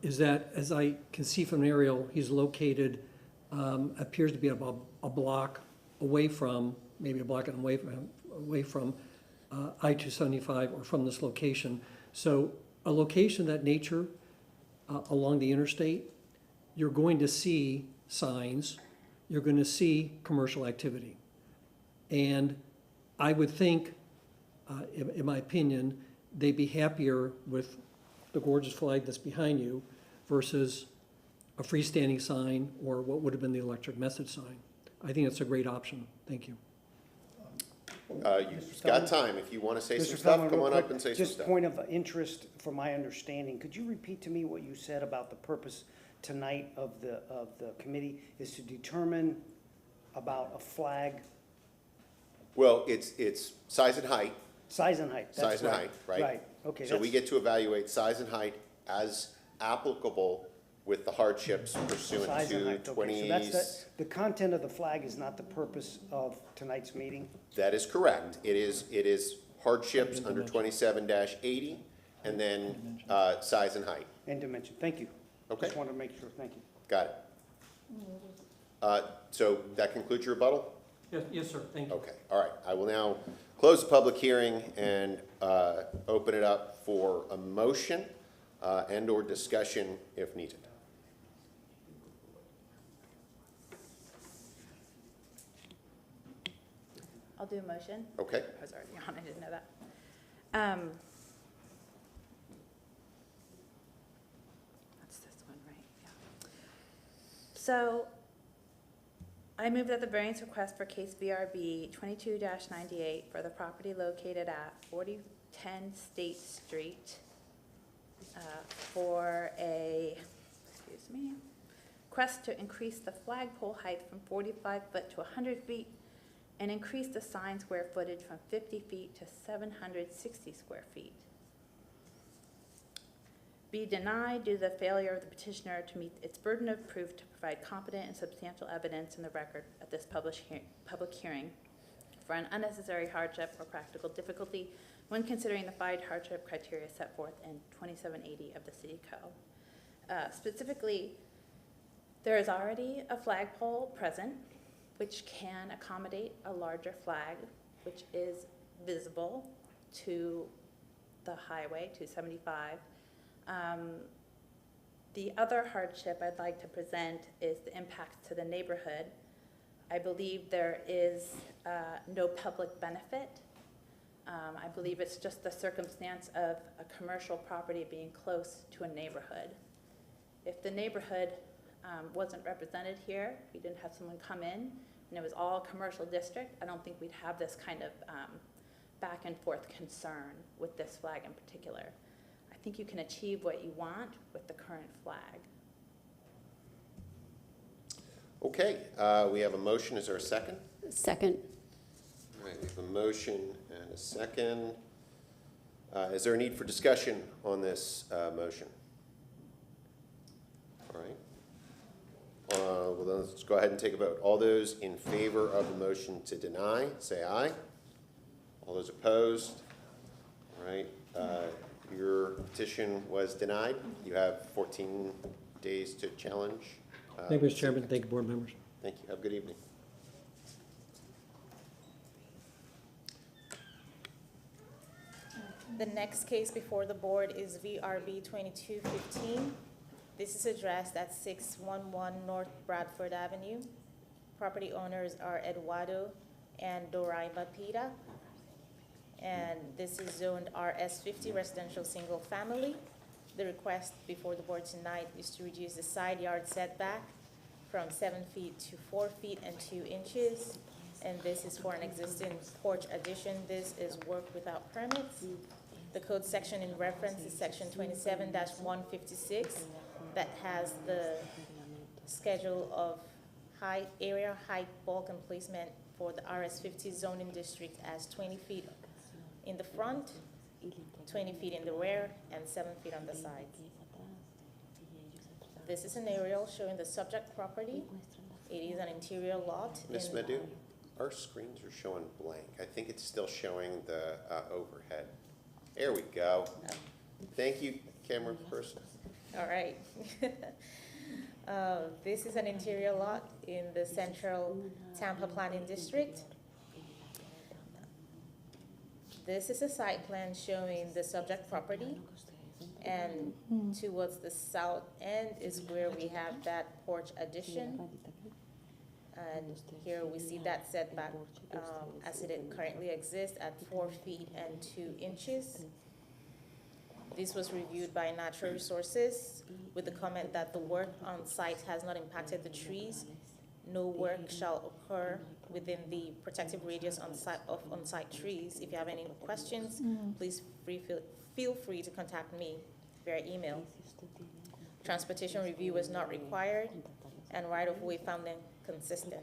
is that, as I can see from an aerial, he's located, appears to be about a block away from, maybe a block and away from I-275 or from this location. So a location that nature along the interstate, you're going to see signs you're gonna see commercial activity. And I would think, in my opinion, they'd be happier with the gorgeous flag that's behind you versus a freestanding sign or what would have been the electric message sign. I think it's a great option. Thank you. You've got time. If you want to say some Mr. stuff, Feldman, come real on up quick, and say some just stuff. point of interest for my understanding, could you repeat to me what you said about the purpose tonight of the committee is to determine about a flag, Well, it's size and height, size and height? That's size and height, right? Right, okay. So we that's- get to evaluate size and height as applicable with the hardships pursuant Size and to height, okay. So 20s. that's the content of the flag is not the purpose of tonight's meeting? That is correct. It is hardships under 27-80, and then size and height. And dimension, thank you. Okay. Just wanted to make sure, thank you. Got it. So that concludes your rebuttal? Yes, sir. Thank you. Okay, all right. I will now close the public hearing and open it up for a motion and/or discussion if needed. I'll do a motion. Okay? I was already on, I didn't know that. That's this one, right? Yeah. So I move that the variance request for case BRB 22-98 for the property located at 4010 State Street for a, excuse me, request to increase the flagpole height from 45 foot to 100 feet and increase the sign square footage from 50 feet to 760 square feet. Be denied due to the failure of the petitioner to meet its burden of proof to provide competent and substantial evidence in the record at this public hearing for an unnecessary hardship or practical difficulty when considering the 5 hardship criteria set forth in 2780 of the City Code. Specifically, there is already a flagpole present which can accommodate a larger flag, which is visible to the highway, 275. The other hardship I'd like to present is the impact to the neighborhood. I believe there is no public benefit. I believe it's just the circumstance of a commercial property being close to a neighborhood. If the neighborhood wasn't represented here, we didn't have someone come in, and it was all commercial district, I don't think we'd have this kind of back and forth concern with this flag in particular. I think you can achieve what you want with the current flag. Okay, we have a motion. Is there a second? Second. All right, we have a motion and a second. Is there a need for discussion on this motion? All right. Well, then let's go ahead and take a vote. All those in favor of the motion to deny, say aye. All those opposed? All right. Your petition was denied. You have 14 days to challenge. Thank you, Mr. Chairman. Thank you, board members. Thank you. Have a good evening. The next case before the board is VRB 2215. This is addressed at 611 North Bradford Avenue. Property owners are Eduardo and Doraima Pita. And this is zoned RS50 residential single family. The request before the board tonight is to reduce the side yard setback from 7 feet to 4 feet and 2 inches. And this is for an existing porch addition. This is work without permits. The code section in reference is section 27-156 that has the schedule of area, height, bulk, and placement for the RS50 zoning district as 20 feet in the front, 20 feet in the rear, and 7 feet on the sides. This is an aerial showing the subject property. It is an interior lot. Ms. Madhu, our screens are showing blank. I think it's still showing the overhead. There we go. Thank you, camera person. All right. This is an interior lot in the central Tampa planning district. This is a site plan showing the subject property, and towards the south end is where we have that porch addition. And here we see that setback as it currently exists at 4 feet and 2 inches. This was reviewed by Natural Resources with the comment that the work on site has not impacted the trees. No work shall occur within the protective radius of on-site trees. If you have any questions, please feel free to contact me via email. Transportation review was not required, and right-of-way found inconsistent.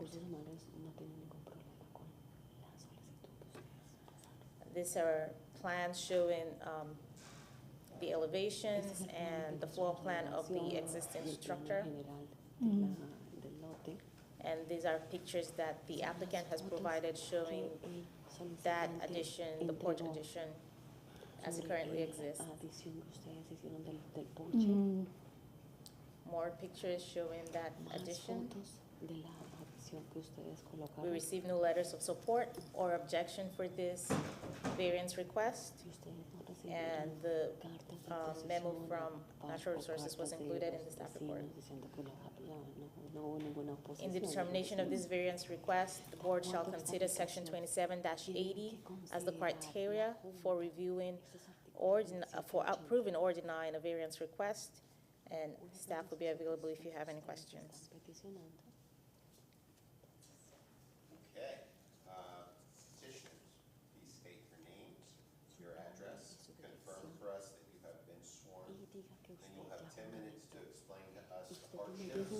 These are plans showing the elevations and the floor plan of the existing structure. And these are pictures that the applicant has provided showing that addition, the porch addition, as it currently exists. More pictures showing that addition. We received no letters of support or objection for this variance request, and the memo from Natural Resources was included in the staff report. In the determination of this variance request, the board shall consider section 27-80 as the criteria for reviewing or for approving or denying a variance request, and staff will be available if you have any questions. Okay, petitioners, please state your names, your address, confirm for us that you have been sworn, and you'll have 10 minutes to explain to us the hardships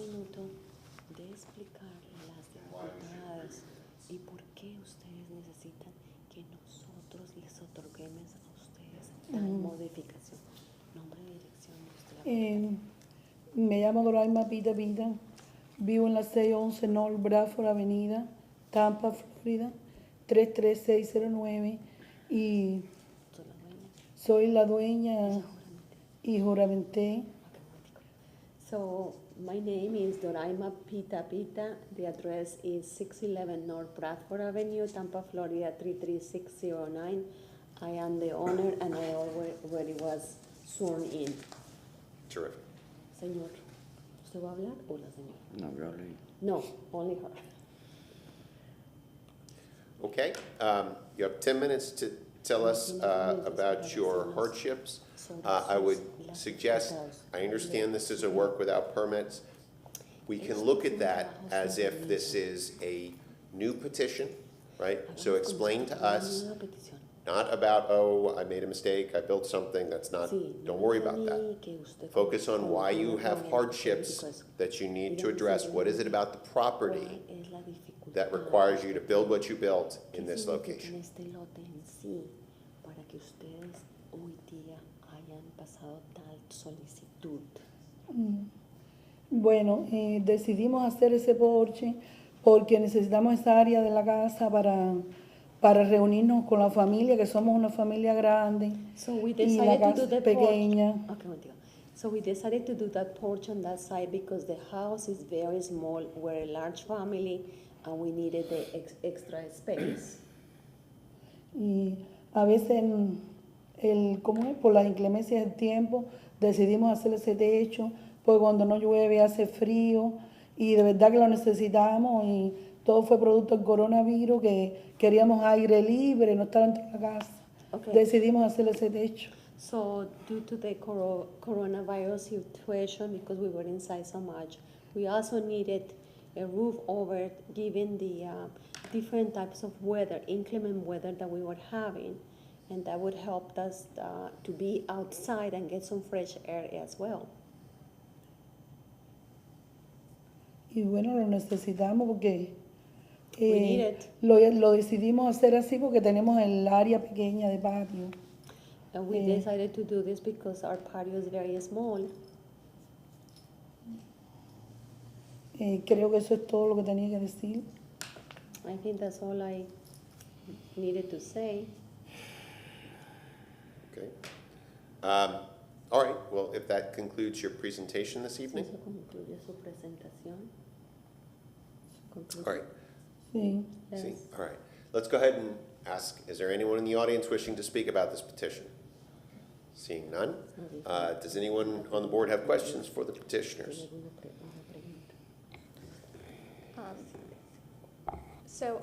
de explicar las why we should dificultades y por qué ustedes necesitan que nosotros les otorguemos a ustedes tal modificación. Nombre y dirección de usted. Me llamo Doraima Pita Pita, vivo en la 611 North Bradford Avenida, Tampa, Florida, 33609, y soy la dueña y juramenté. So, my name is Doraima Pita Pita. The address is 611 North Bradford Avenue, Tampa, Florida, 33609. I am the owner and I already was sworn in. Terrific. Señor, ¿usted va a hablar o la señora? No, we already. No, only her. Okay, you have 10 minutes to tell us about your hardships. I would suggest, I understand this is a work without permits. We can look at that as if this is a new petition, right? So explain to us, not about, oh, I made a mistake, I built something, that's not, don't worry about that. Focus on why you have hardships that you need to address. What is it about the property that requires you to build what you built in this location? Bueno, decidimos hacer ese porche porque necesitamos esa área de la casa para reunirnos con la familia, que somos una familia grande, So we y la decided to casa do es the pequeña. porch. Okay, contigo. So we decided to do that porch on that side because the house is very small. We're a large family and we needed the extra space. Y a veces, ¿cómo es? Por las inclemencias del tiempo, decidimos hacer ese techo, porque cuando no llueve hace frío, y de verdad que lo necesitamos, y todo fue producto del coronavirus, que queríamos aire libre, no estar dentro de la casa. Okay. Decidimos hacer ese techo. So due to the coronavirus situation, because we were inside so much, we also needed a roof over it, given the different types of weather, inclement weather that we were having. And that would help us to be outside and get some fresh air as well. Y bueno, lo necesitamos porque We need it. lo decidimos hacer así porque tenemos el área pequeña de patio. And we decided to do this because our patio is very small. Creo que eso es todo lo que tenía que decir. I think that's all I needed to say. Okay. All right, well, if that concludes your presentation this evening, Eso concluye su presentación. all right. Sí. See, Yes. all right. Let's go ahead and ask, is there anyone in the audience wishing to speak about this petition? Seeing none. Does anyone on the board have questions for the petitioners? So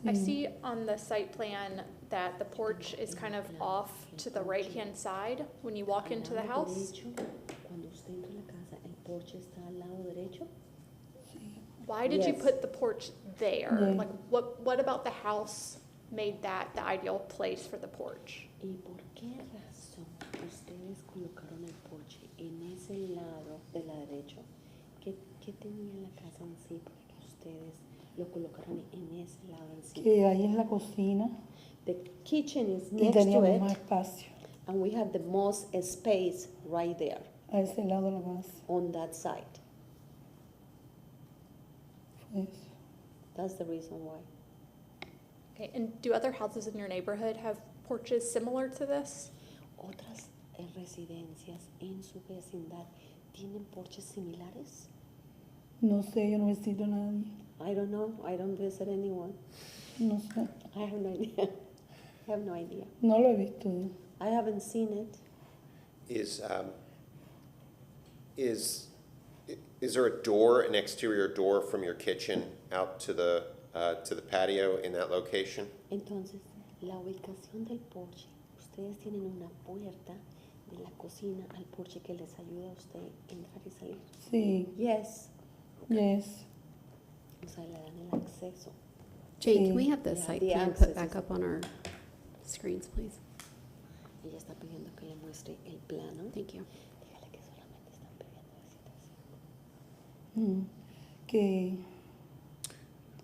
I see on the site plan that the porch is kind of off to the right-hand side when you walk into the house. Cuando usted entra a la casa, el porche está al lado derecho. Why did you Yes. put the porch there? Yeah. Like, what about the house made that the ideal place for the porch? ¿Y por qué razón ustedes colocaron el porche en ese lado de la derecha? ¿Qué tenía la casa en sí para que ustedes lo colocaron en ese lado en sí? Que ahí es la cocina The kitchen is y next to teníamos más it, espacio and we have the most space right there a ese lado de la casa. on that side. Pues, That's the reason why. Okay, and do other houses in your neighborhood have porches similar to this? ¿Otras residencias en su vecindad tienen porches similares? no sé, yo no visito a nadie. I don't know. I don't visit anyone. No sé. I have no idea. I have no idea. No lo he visto yo. I haven't seen it. Is there a door, an exterior door from your kitchen out to the patio in that location? Entonces, la ubicación del porche, ustedes tienen una puerta de la cocina al porche que les ayuda a usted entrar y salir. Sí, Yes. yes. O sea, le dan el acceso. Jane, can we have the Yeah, site the plan access put back is- up on our screens, please? Ella está pidiendo que le muestre el plano. Thank you. Dígale que solamente están pidiendo visitación. Que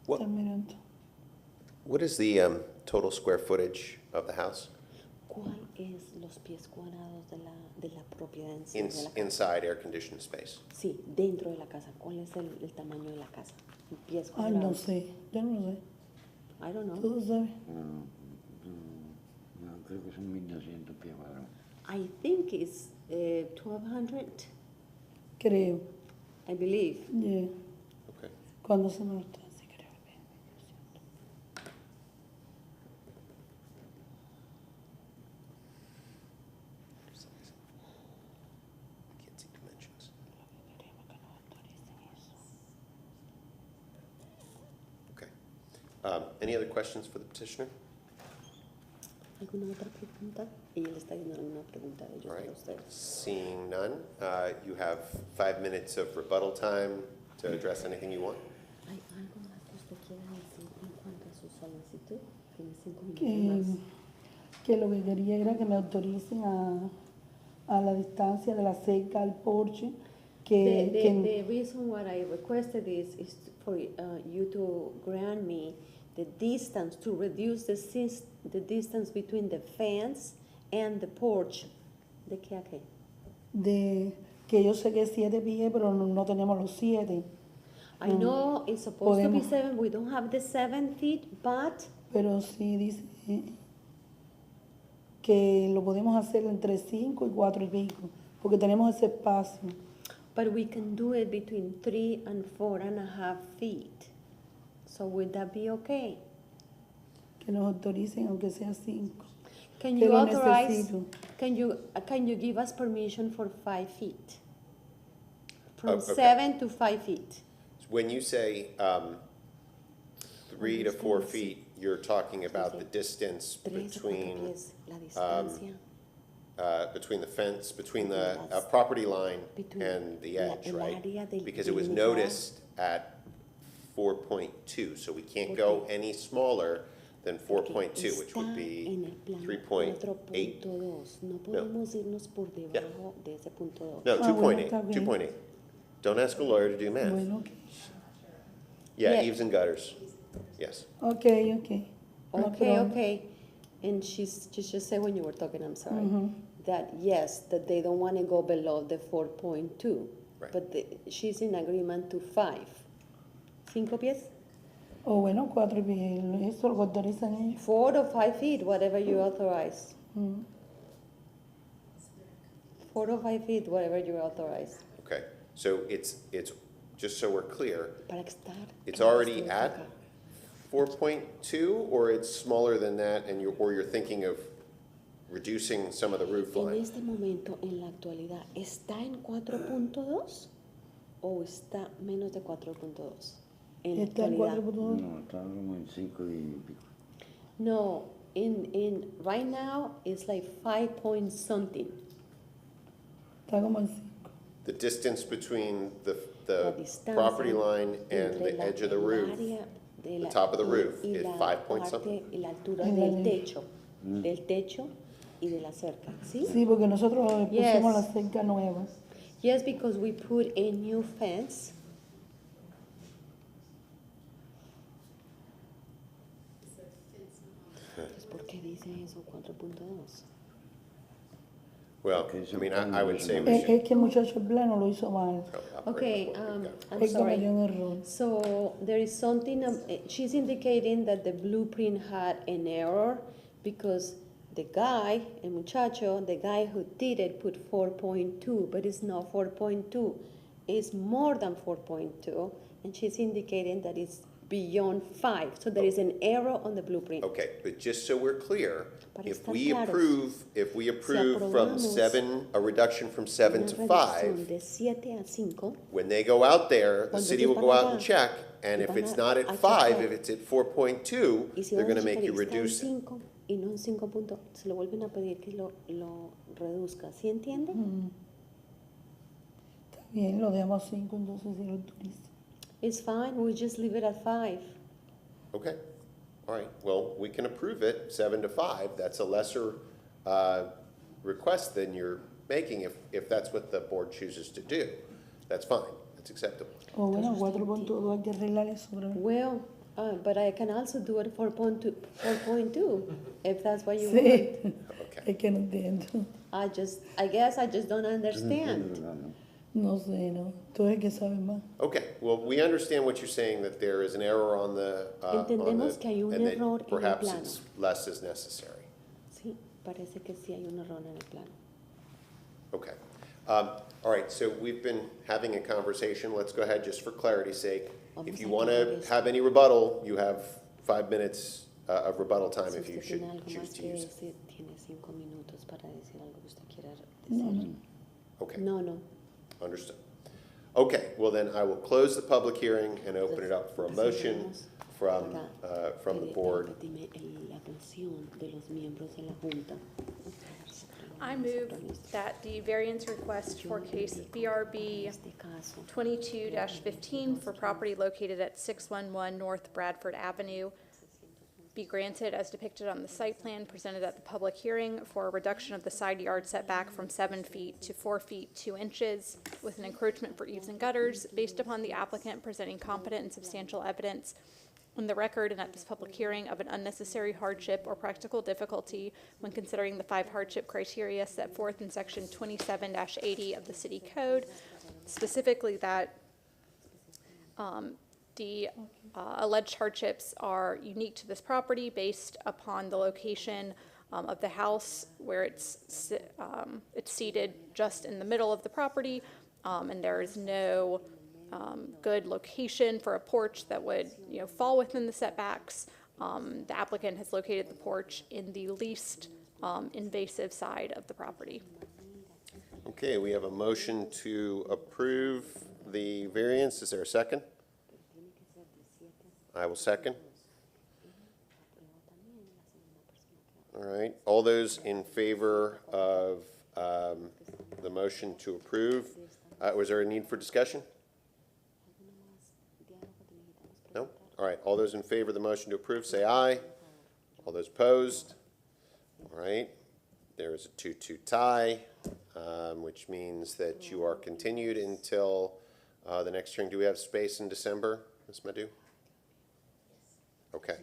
What, están mirando. what is the total square footage of the house? ¿Cuál es los pies cuadrados de la propiedad en sí de la casa? Inside air-conditioned space? Sí, dentro de la casa. ¿Cuál es el tamaño de la casa? Pies Ay, cuadrados. no sé, yo no sé. I don't know. ¿Tú sabes? No, creo que son 1200 pies cuadrados. I think it's 1200, Creo. I believe. Yeah. Okay. Cuando se me lo está, sí creo. Can't see dimensions. Okay. Any other questions for the petitioner? ¿Alguna otra pregunta? Ella le está haciendo alguna pregunta de ellos All para right. usted. Seeing none, you have 5 minutes of rebuttal time to address anything you want. ¿Hay algo más que usted quiera decir en cuanto a su solicitud? Tiene 5 Que, minutos más. que lo que quería era que me autoricen a la distancia de la cerca al porche. The reason why I requested this is for you to grant me the distance, to reduce the distance between the fence and the porch. ¿De qué a qué? de que yo sé que es 7 pies, pero no tenemos los 7. I know it's supposed to be Podemos. 7, we don't have the 7 feet, but Pero sí dice que lo podemos hacer entre 5 y 4 y pico, porque tenemos ese espacio. we can do it between 3 and 4.5 feet. So would that be okay? Que nos autoricen, aunque sea 5. Can Que you lo authorize, necesito. can you give us permission for 5 feet? From Okay. 7 to 5 feet. When you say 3 to 4 feet, you're talking about the distance 3 a 4 between pies, la distancia between the fence, between the property line Between and the la- edge, el right? área del Because it was delimitado. noticed at 4.2, so we can't go any smaller than 4.2, which would Está en be el plano 3.8. 4.2. No podemos irnos por debajo de ese punto 2. No, Ah, bueno, 2.8, está bien. 2.8. Don't ask a lawyer to do math. Bueno, Yeah, Yeah. eaves and gutters, yes. ok. No Okay, problem. okay. And she just said when you were talking, I'm sorry, Mhm. that yes, that they don't want to go below the 4.2. Right. But she's in agreement to 5. 5 pies? O bueno, 4 pies, eso lo autorizan ellos. 4 or 5 feet, whatever you authorize. Mm. 4 or 5 feet, whatever you authorize. Okay, so it's, just so we're clear, Para estar. it's en already este at lugar. 4.2, or it's smaller than that, and you're thinking of reducing some of the roof En line? este momento, en la actualidad, ¿está en 4.2 o está menos de 4.2? en la Está en actualidad. 4.2. No, está como en 5 y pico. No, right now, it's like 5 point something. Está como en 5. The distance between La the distancia property line and entre the la- edge of the el roof, área de the la- top of the y- roof, y is la 5 point parte something? y la altura En la del línea. techo, del techo y de la cerca, ¿sí? Sí, porque nosotros Yes. pusimos la cerca nueva. Yes, because we put a new fence. Pues, ¿por qué dice eso 4.2? Well, Okay, I so mean, plan I would say we Es should. que el muchacho el plano lo hizo mal. Okay, I'm Él cometió sorry. un error. So there is something, she's indicating that the blueprint had an error because the guy, el muchacho, the guy who did it put 4.2, but it's not 4.2. It's more than 4.2, and she's indicating that it's beyond 5. So there is an error on the blueprint. Okay, but just so we're clear, Para if estar we claros, approve from aprobamos 7, a reduction from 7 Una to reducción 5, de 7 a 5. when they go out there, the Cuando city ellos will van go out allá, and check, and y if van it's a- not at a 5, chequear. if it's at 4.2, Y si they're van gonna a make checar you y está en reduce it. 5 y no en 5 puntos, se lo vuelven a pedir que lo reduzca. ¿Sí entiende? Está bien, lo dejamos 5, entonces si lo utiliza. It's fine, we just leave it at 5. Okay, all right, well, we can approve it, 7 to 5, that's a lesser request than you're making if that's what the board chooses to do. That's fine, that's acceptable. O bueno, 4.2 hay que arreglar eso. Pero Well, but I can also do it 4.2 if that's what you want. sí, Okay, es que no entiendo. I guess I just don't understand. No sé, no. Tú eres el que sabes más. okay, well, we understand what you're saying, that there is an error on the, Entendemos que hay un and that error en el perhaps plano. it's less is necessary. Sí, parece que sí hay un error en el plano. Okay. All right, so we've been having a conversation. Let's go ahead, just for clarity's sake. If you want to have any rebuttal, you have 5 minutes of rebuttal time Si if you usted should tiene algo choose más to que use it. decir, tiene 5 minutos para decir algo que usted quiera No, decir. no. Okay, No. understood. Okay, well then I will close the public hearing and open it up for a motion from the board. La moción de los miembros de la Junta. I move that the variance request for case BRB Este caso, 22-15 for property located at 611 North Bradford Avenue be granted as depicted on the site plan presented at the public hearing for a reduction of the side yard setback from 7 feet to 4 feet 2 inches with an encroachment for eaves and gutters based upon the applicant presenting competent and substantial evidence on the record and at this public hearing of an unnecessary hardship or practical difficulty when considering the 5 hardship criteria set forth in section 27-80 of the city code, specifically that the alleged hardships are unique to this property based upon the location of the house where it's seated just in the middle of the property, and there is no good location for a porch that would, fall within the setbacks. The applicant has located the porch in the least invasive side of the property. Okay, we have a motion to approve the variance. Is there a second? I will second. All right, all those in favor of the motion to approve, was there a need for discussion? No? All right, all those in favor of the motion to approve, say aye. All those opposed? All right, there is a 2-2 tie, which means that you are continued until the next hearing. Do we have space in December, Ms. Madhu? Okay.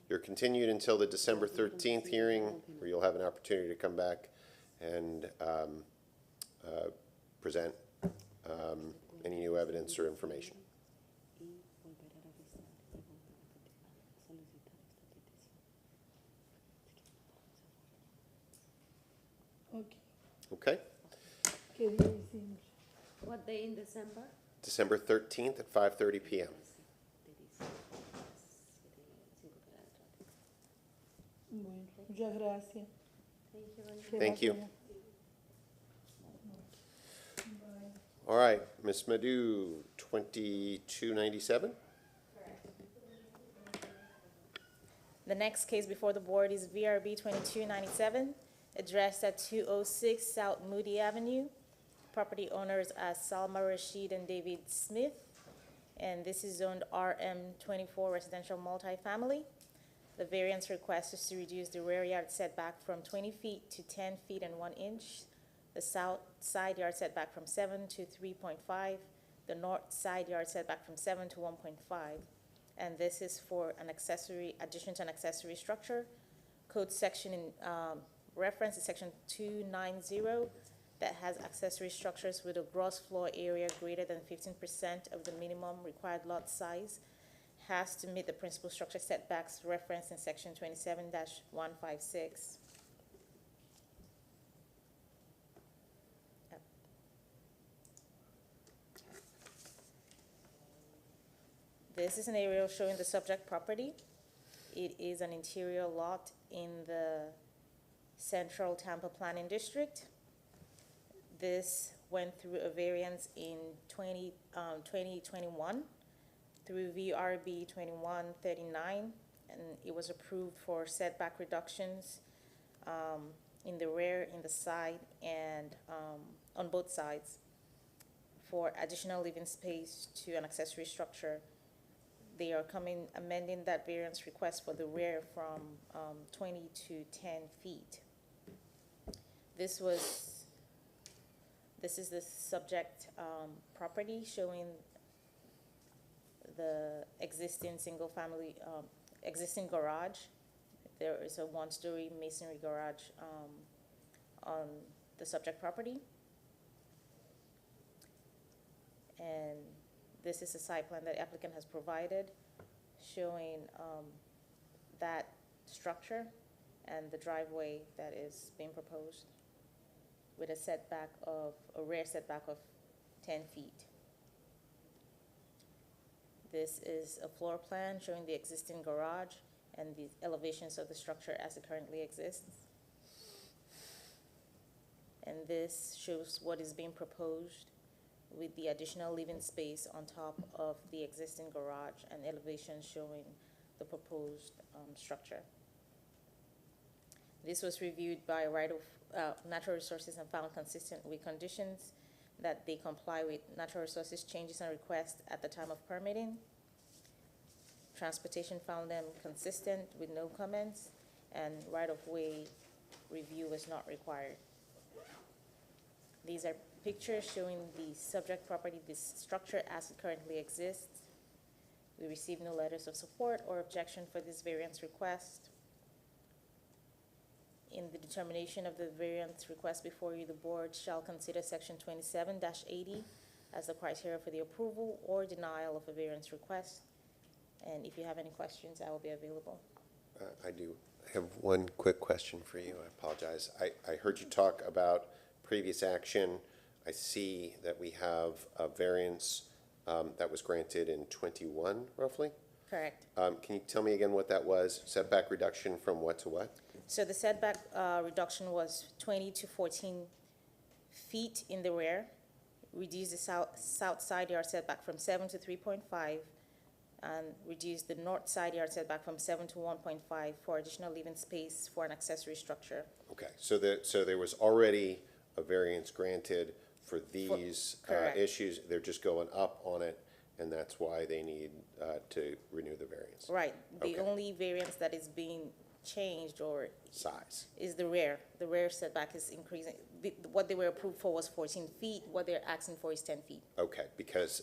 You're continued until the December 13th hearing, where you'll have an opportunity to come back and present any new evidence or information. Ok. Okay? ¿Qué día decimos? What day in December? December 13th at 5:30 p.m. Bueno, muchas gracias. Que Thank you. pase bien. All right, Ms. Madhu, 2297? The next case before the board is VRB 2297, addressed at 206 South Moody Avenue. Property owners are Salma Rashid and David Smith, and this is zoned RM24 residential multifamily. The variance request is to reduce the rear yard setback from 20 feet to 10 feet and 1 inch, the south side yard setback from 7 to 3.5, the north side yard setback from 7 to 1.5. And this is for an accessory, addition to an accessory structure. Code section in reference is section 290 that has accessory structures with a gross floor area greater than 15% of the minimum required lot size has to meet the principal structure setbacks referenced in section 27-156. This is an aerial showing the subject property. It is an interior lot in the Central Tampa Planning District. This went through a variance in 2021 through VRB 2139, and it was approved for setback reductions in the rear, in the side, and on both sides for additional living space to an accessory structure. They are amending that variance request for the rear from 20 to 10 feet. This is the subject property showing the existing single-family, existing garage. There is a one-story masonry garage on the subject property. And this is a site plan that the applicant has provided showing that structure and the driveway that is being proposed with a rear setback of 10 feet. This is a floor plan showing the existing garage and the elevations of the structure as it currently exists. And this shows what is being proposed with the additional living space on top of the existing garage and elevations showing the proposed structure. This was reviewed by Natural Resources and found consistent with conditions that they comply with Natural Resources changes and requests at the time of permitting. Transportation found them consistent with no comments, and right-of-way review was not required. These are pictures showing the subject property, this structure as it currently exists. We received no letters of support or objection for this variance request. In the determination of the variance request before you, the board shall consider section 27-80 as the criteria for the approval or denial of a variance request. And if you have any questions, I will be available. I do. I have one quick question for you. I apologize. I heard you talk about previous action. I see that we have a variance that was granted in 21, roughly. Correct. Can you tell me again what that was? Setback reduction from what to what? So the setback reduction was 20 to 14 feet in the rear, reduce the south side yard setback from 7 to 3.5, and reduce the north side yard setback from 7 to 1.5 for additional living space for an accessory structure. Okay, so there was already a variance granted for these correct. issues. They're just going up on it, and that's why they need to renew the variance. Right. The Okay. only variance that is being changed or Size. is the rear. The rear setback is increasing. What they were approved for was 14 feet. What they're asking for is 10 feet. Okay,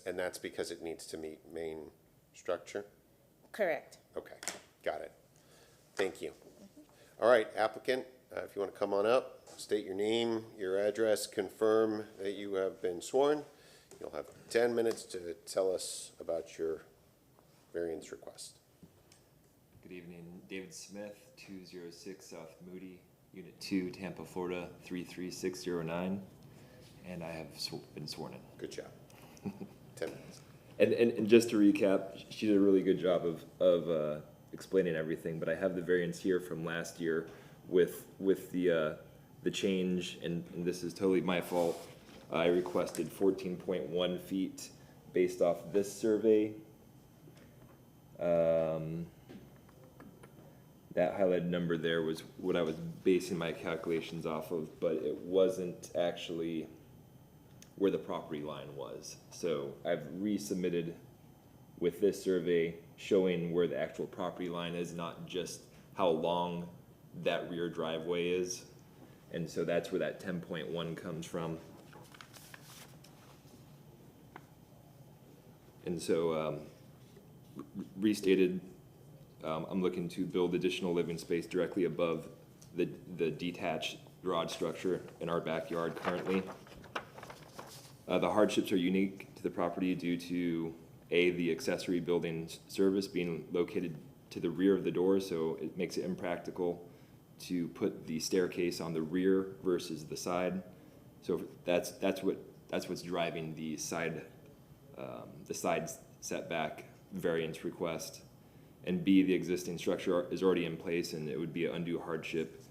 and that's because it needs to meet main structure? Correct. Okay, got it. Thank you. All right, applicant, if you want to come on up, state your name, your address, confirm that you have been sworn. You'll have 10 minutes to tell us about your variance request. Good evening, David Smith, 206 South Moody, Unit 2, Tampa, Florida, 33609, and I have been sworn in. Good job. 10 minutes. And just to recap, she did a really good job of explaining everything, but I have the variance here from last year with the change, and this is totally my fault. I requested 14.1 feet based off this survey. that highlighted number there was what I was basing my calculations off of, but it wasn't actually where the property line was. So I've resubmitted with this survey showing where the actual property line is, not just how long that rear driveway is. And so that's where that 10.1 comes from. And so restated, I'm looking to build additional living space directly above the detached garage structure in our backyard currently. The hardships are unique to the property due to the accessory building service being located to the rear of the door, so it makes it impractical to put the staircase on the rear versus the side. So that's what's driving the side setback variance request. And B, the existing structure is already in place, and it would be an undue hardship,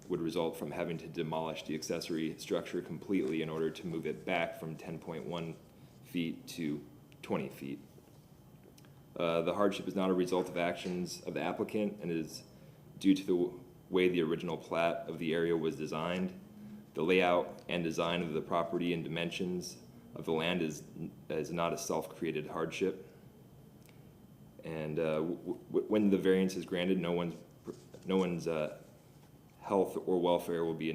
would result from having to demolish the accessory structure completely in order to move it back from 10.1 feet to 20 feet. The hardship is not a result of actions of the applicant and is due to the way the original plat of the area was designed. The layout and design of the property and dimensions of the land is not a self-created hardship. And when the variance is granted, no one's health or welfare will be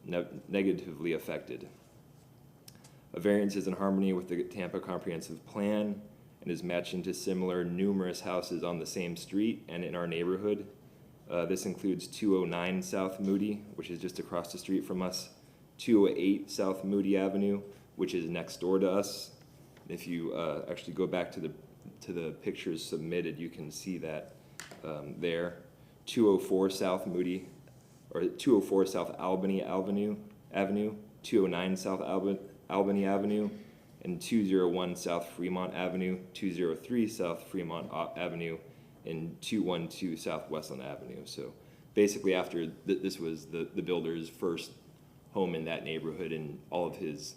negatively affected. A variance is in harmony with the Tampa Comprehensive Plan and is matching to similar numerous houses on the same street and in our neighborhood. This includes 209 South Moody, which is just across the street from us, 208 South Moody Avenue, which is next door to us. If you actually go back to the pictures submitted, you can see that there. 204 South Moody, or 204 South Albany Avenue, 209 South Albany Avenue, and 201 South Fremont Avenue, 203 South Fremont Avenue, and 212 South Westland Avenue. So basically after this was the builder's first home in that neighborhood, and all of his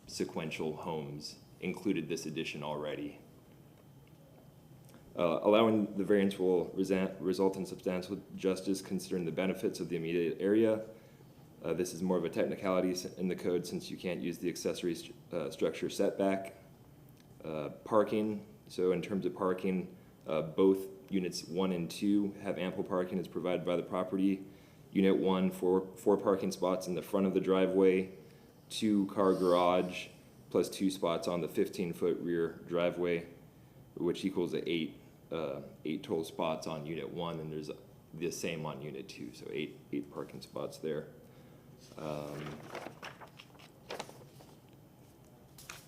sequential homes included this addition already. Allowing the variance will result in substantial justice considering the benefits of the immediate area. This is more of a technicality in the code since you can't use the accessory structure setback. Parking, so in terms of parking, both units 1 and 2 have ample parking as provided by the property. Unit 1, four parking spots in the front of the driveway, 2-car garage, plus 2 spots on the 15-foot rear driveway, which equals 8 total spots on unit 1, and there's the same on unit 2, so 8 parking spots there.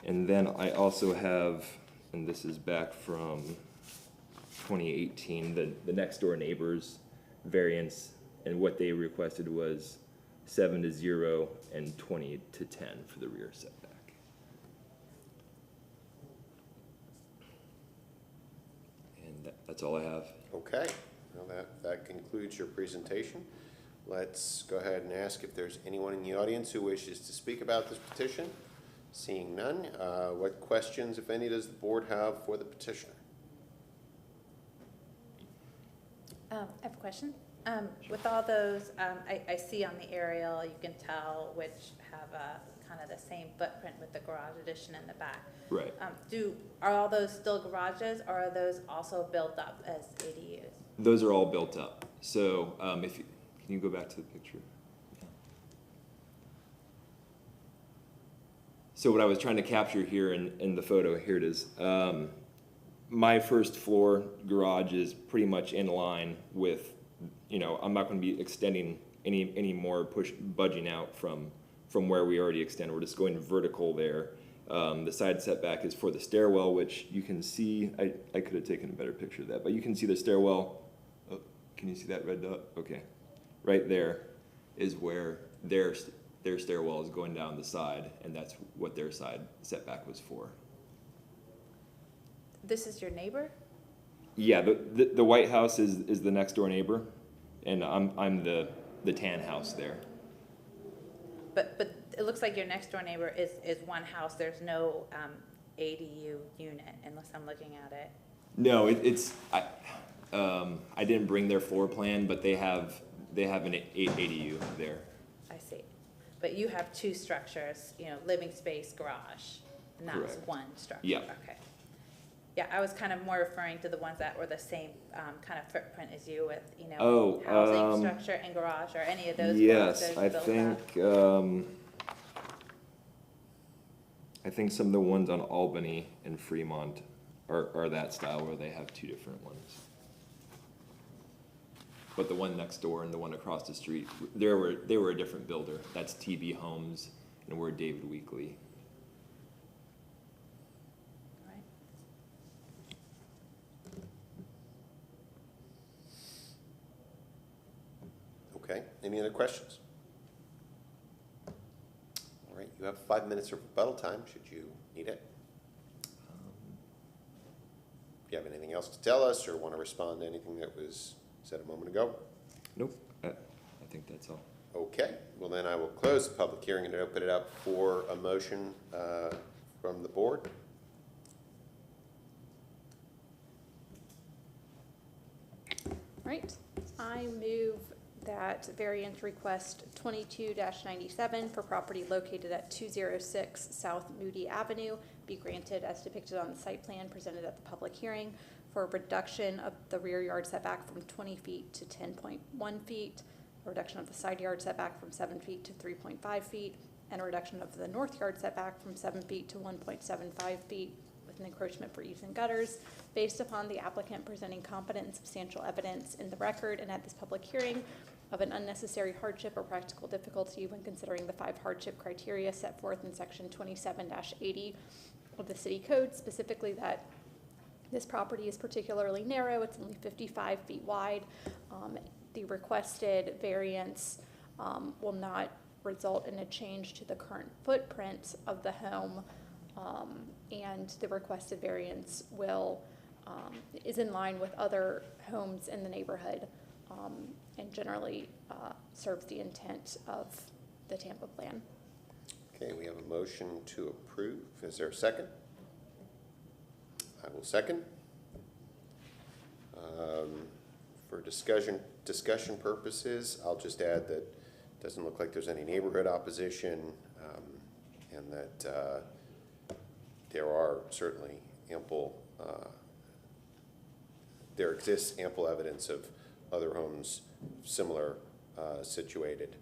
And then I also have, and this is back from 2018, the next door neighbors variance, and what they requested was 7 to 0 and 20 to 10 for the rear setback. And that's all I have. Okay, well, that concludes your presentation. Let's go ahead and ask if there's anyone in the audience who wishes to speak about this petition. Seeing none, what questions, if any, does the board have for the petitioner? I have a question. With all those, I see on the aerial, you can tell which have kind of the same footprint with the garage addition in the back. Right. Are all those still garages, or are those also built up as ADUs? Those are all built up. So can you go back to the picture? So what I was trying to capture here in the photo, here it is. My first floor garage is pretty much in line with, I'm not going to be extending any more budging out from where we already extend. We're just going vertical there. The side setback is for the stairwell, which you can see. I could have taken a better picture of that, but you can see the stairwell. Oh, can you see that red dot? Okay. Right there is where their stairwell is going down the side, and that's what their side setback was for. This is your neighbor? Yeah, the White House is the next door neighbor, and I'm the tan house there. But it looks like your next door neighbor is one house. There's no ADU unit, unless I'm looking at it. No, it's I didn't bring their floor plan, but they have an ADU there. I see. But you have two structures, you know, living space, garage, and that's Correct. one structure? Yeah. Okay. Yeah, I was kind of more referring to the ones that were the same, kind of footprint as you with, you know, Oh, housing structure and garage, or any of those? Yes, boxes I built think, up? I think some of the ones on Albany and Fremont are that style where they have two different ones. But the one next door and the one across the street, they were a different builder. That's TB Homes, and we're David Weekly. Right. Okay, any other questions? All right, you have 5 minutes of rebuttal time, should you need it. Do you have anything else to tell us, or want to respond to anything that was said a moment ago? Nope, I think that's all. Okay, well then I will close the public hearing and open it up for a motion from the board. Right, I move that variance request 22-97 for property located at 206 South Moody Avenue be granted as depicted on the site plan presented at the public hearing for a reduction of the rear yard setback from 20 feet to 10.1 feet, a reduction of the side yard setback from 7 feet to 3.5 feet, and a reduction of the north yard setback from 7 feet to 1.75 feet with an encroachment for eaves and gutters, based upon the applicant presenting competent and substantial evidence in the record and at this public hearing of an unnecessary hardship or practical difficulty when considering the 5 hardship criteria set forth in section 27-80 of the city code, specifically that this property is particularly narrow, it's only 55 feet wide. The requested variance will not result in a change to the current footprint of the home, and the requested variance will is in line with other homes in the neighborhood, and generally serves the intent of the Tampa plan. Okay, we have a motion to approve. Is there a second? I will second. For discussion purposes, I'll just add that it doesn't look like there's any neighborhood opposition, and that there are certainly there exists ample evidence of other homes, similar situated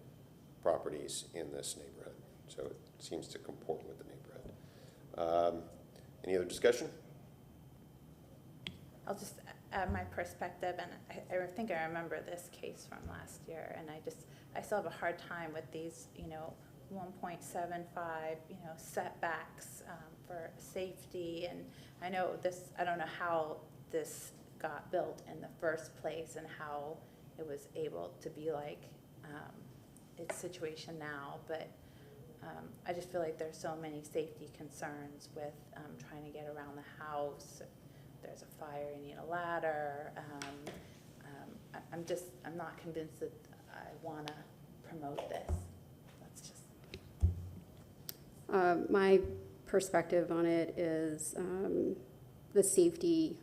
properties in this neighborhood. So it seems to comport with the neighborhood. Any other discussion? I'll just add my perspective, and I think I remember this case from last year, and I still have a hard time with these, 1.75, setbacks for safety, and I don't know how this got built in the first place and how it was able to be like its situation now, but I just feel like there's so many safety concerns with trying to get around the house. If there's a fire, you need a ladder. I'm not convinced that I want to promote this. That's just. My perspective on it is the safety,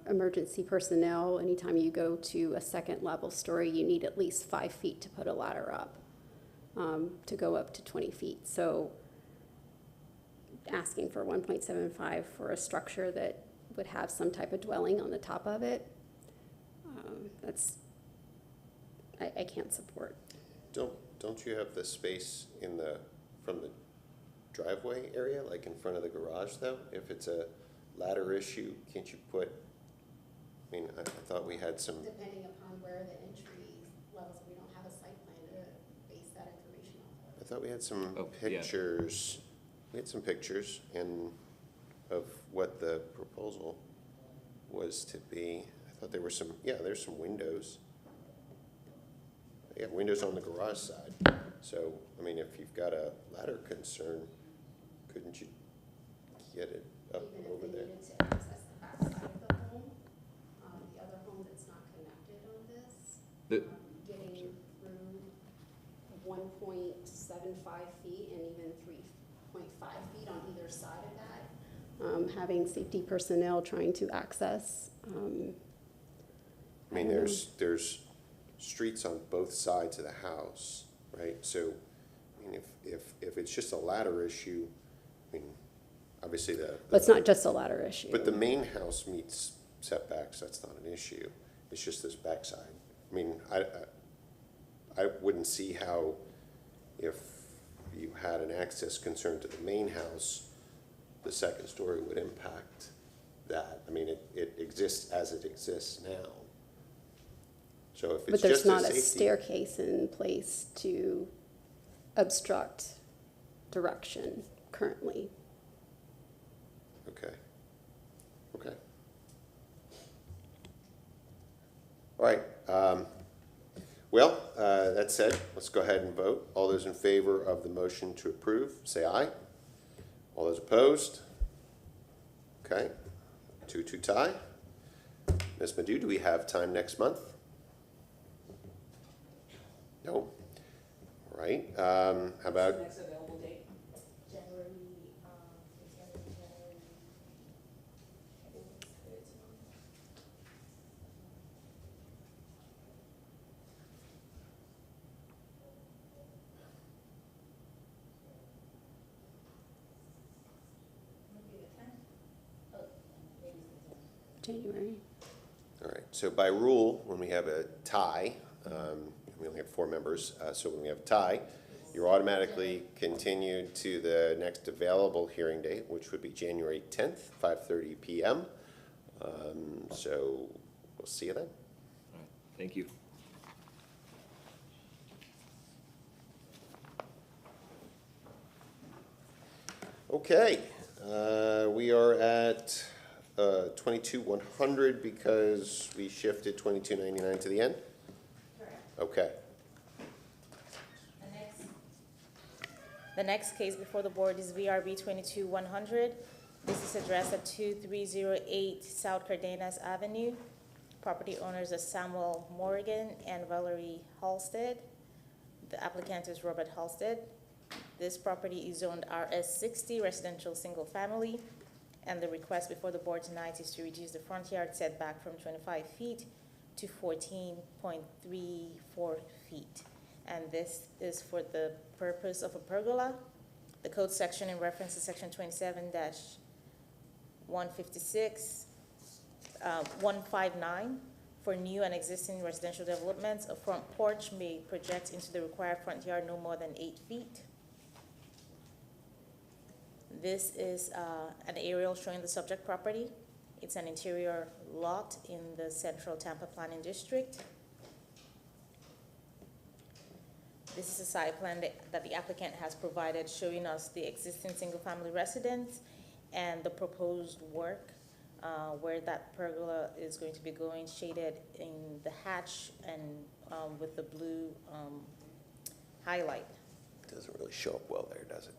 emergency personnel. Anytime you go to a second level story, you need at least 5 feet to put a ladder up, to go up to 20 feet. So asking for 1.75 for a structure that would have some type of dwelling on the top of it, I can't support. Don't you have the space from the driveway area, like in front of the garage though? If it's a ladder issue, can't you put, I thought we had some. Depending upon where the entry levels, we don't have a site plan to base that information off of. I thought we had some yeah. pictures. We had some pictures of what the proposal was to be. I thought there were there's some windows. Yeah, windows on the garage side. So, if you've got a ladder concern, couldn't you get it up Even over if they there? needed to access the back side of the home, the other home that's not connected on this, getting through 1.75 feet and even 3.5 feet on either side of that, having safety personnel trying to access I mean, there's streets on both sides of the house, right? So, I mean, if it's just a ladder issue, I mean, obviously But it's not just a ladder issue. but the main house meets setbacks, that's not an issue. It's just this backside. I mean, I wouldn't see how, if you had an access concern to the main house, the second story would impact that. I mean, it exists as it exists now. So if But it's there's just a not a safety. staircase in place to obstruct direction currently. Okay. Okay. All right. Well, that said, let's go ahead and vote. All those in favor of the motion to approve, say aye. All those opposed? Okay. 2-2 tie. Ms. Madhu, do we have time next month? No. All right. How about Next available date? January, January. All right, so by rule, when we have a tie, we only have 4 members, so when we have a tie, you're automatically continued to the next available hearing date, which would be January 10th, 5:30 PM. So we'll see you then. Thank you. Okay, we are at 22-100 because we shifted 2299 to the end? Correct. Okay. The next case before the board is VRB 22-100. This is addressed at 2308 South Cardenas Avenue. Property owners are Samuel Morgan and Valerie Halstead. The applicant is Robert Halstead. This property is zoned RS60 residential single family, and the request before the board tonight is to reduce the front yard setback from 25 feet to 14.34 feet. And this is for the purpose of a pergola. The code section in reference to section 27-156, 159. For new and existing residential developments, a front porch may project into the required front yard no more than 8 feet. This is an aerial showing the subject property. It's an interior lot in the Central Tampa Planning District. This is a site plan that the applicant has provided showing us the existing single-family residence and the proposed work where that pergola is going to be going, shaded in the hatch and with the blue highlight. Doesn't really show up well there, does it?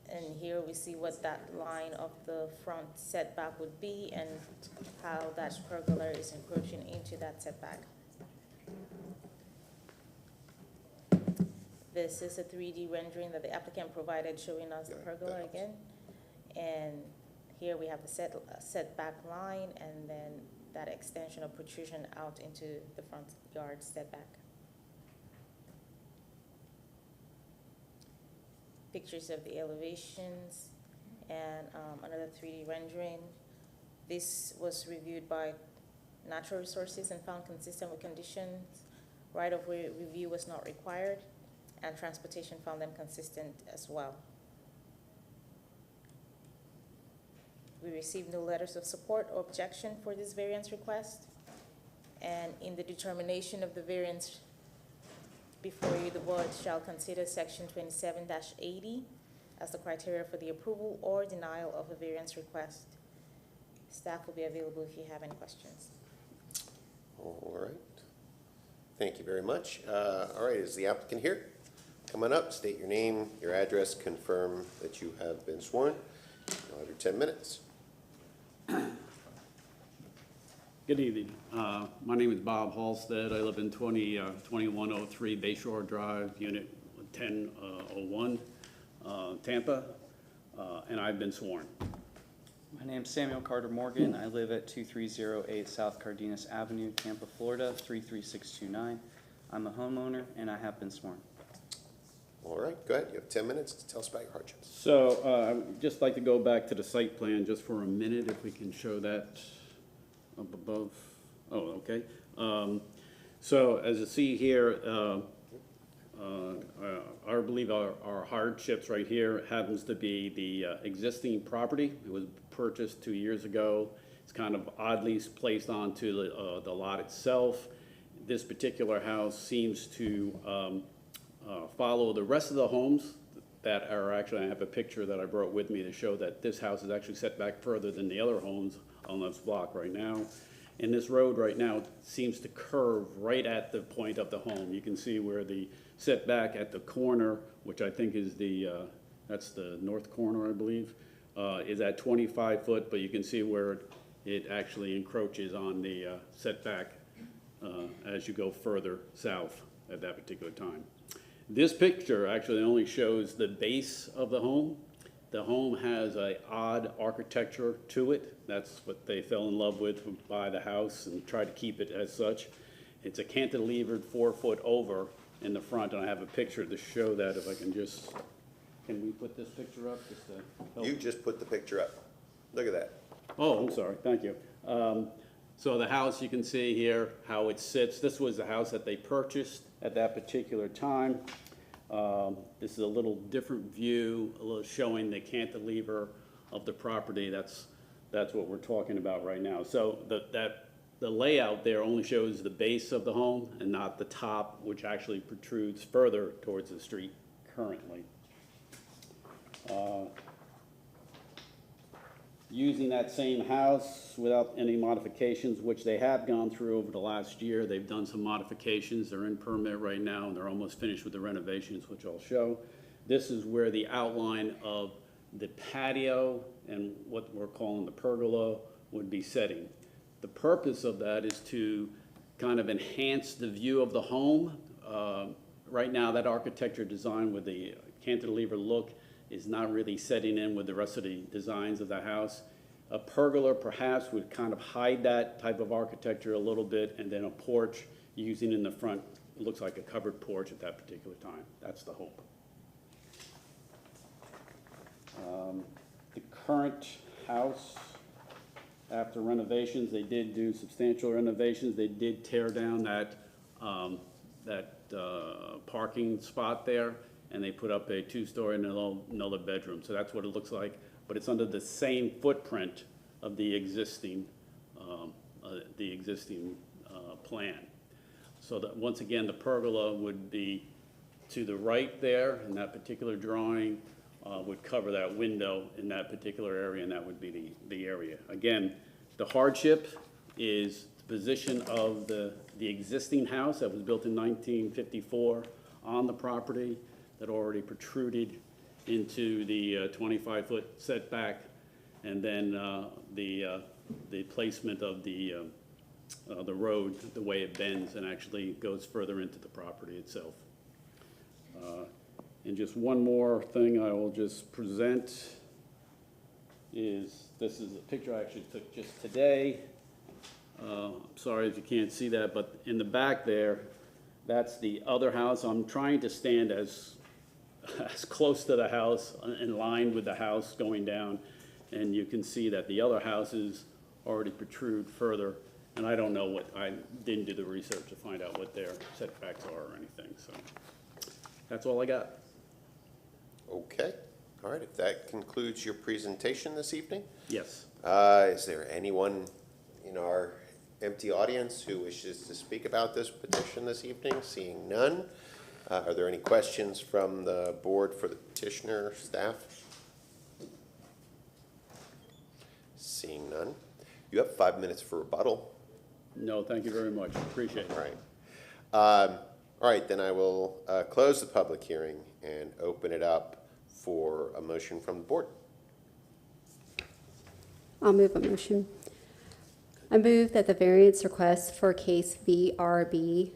And here we see what that line of the front setback would be and how that pergola is encroaching into that setback. This is a 3D rendering that the applicant provided showing us the pergola again. And here we have the setback line and then that extension of protrusion out into the front yard setback. Pictures of the elevations and another 3D rendering. This was reviewed by Natural Resources and found consistent with conditions. Right-of-way review was not required, and transportation found them consistent as well. We received no letters of support or objection for this variance request. And in the determination of the variance before you, the board shall consider section 27-80 as the criteria for the approval or denial of a variance request. Staff will be available if you have any questions. All right. Thank you very much. All right, is the applicant here? Come on up, state your name, your address, confirm that you have been sworn. You'll have your 10 minutes. Good evening. My name is Bob Halstead. I live in 2103 Bayshore Drive, Unit 1001, Tampa, and I've been sworn. My name's Samuel Carter Morgan. I live at 2308 South Cardenas Avenue, Tampa, Florida, 33629. I'm a homeowner and I have been sworn. All right, go ahead. You have 10 minutes to tell us about your hardships. So, I'd just like to go back to the site plan just for a minute, if we can show that up above. Oh, okay. So as you see here, I believe our hardships right here happens to be the existing property. It was purchased 2 years ago. It's kind of oddly placed onto the lot itself. This particular house seems to follow the rest of the homes that are actually, I have a picture that I brought with me to show that this house is actually set back further than the other homes on this block right now. And this road right now seems to curve right at the point of the home. You can see where the setback at the corner, which I think is that's the north corner, I believe, is at 25 foot, but you can see where it actually encroaches on the setback as you go further south at that particular time. This picture actually only shows the base of the home. The home has an odd architecture to it. That's what they fell in love with when buy the house and try to keep it as such. It's a cantilevered 4 foot over in the front, and I have a picture to show that if I can just, can we put this picture up just to help? You just put the picture up. Look at that. Oh, I'm sorry, thank you. So the house, you can see here how it sits. This was the house that they purchased at that particular time. This is a little different view, a little showing the cantilever of the property. That's what we're talking about right now. So the layout there only shows the base of the home and not the top, which actually protrudes further towards the street currently. Using that same house without any modifications, which they have gone through over the last year. They've done some modifications. They're in permit right now, and they're almost finished with the renovations, which I'll show. This is where the outline of the patio and what we're calling the pergola would be setting. The purpose of that is to kind of enhance the view of the home. Right now, that architecture design with the cantilever look is not really setting in with the rest of the designs of the house. A pergola perhaps would kind of hide that type of architecture a little bit, and then a porch using in the front, it looks like a covered porch at that particular time. That's the hope. The current house, after renovations, they did do substantial renovations. They did tear down that parking spot there, and they put up a 2-story and another bedroom. So that's what it looks like, but it's under the same footprint of the existing plan. So that once again, the pergola would be to the right there, in that particular drawing, would cover that window in that particular area, and that would be the area. Again, the hardship is the position of the existing house that was built in 1954 on the property that already protruded into the 25-foot setback, and then the placement of the road, the way it bends and actually goes further into the property itself. And just one more thing I will just present is, this is a picture I actually took just today. I'm sorry if you can't see that, but in the back there, that's the other house. I'm trying to stand as close to the house, in line with the house going down, and you can see that the other houses already protrude further, and I don't know I didn't do the research to find out what their setbacks are or anything, so that's all I got. Okay. All right, if that concludes your presentation this evening. Yes. Is there anyone in our empty audience who wishes to speak about this petition this evening? Seeing none. Are there any questions from the board for the petitioner, staff? Seeing none. You have 5 minutes for rebuttal. No, thank you very much. Appreciate it. All right. All right, then I will close the public hearing and open it up for a motion from the board. I'll move a motion. I move that the variance request for case VRB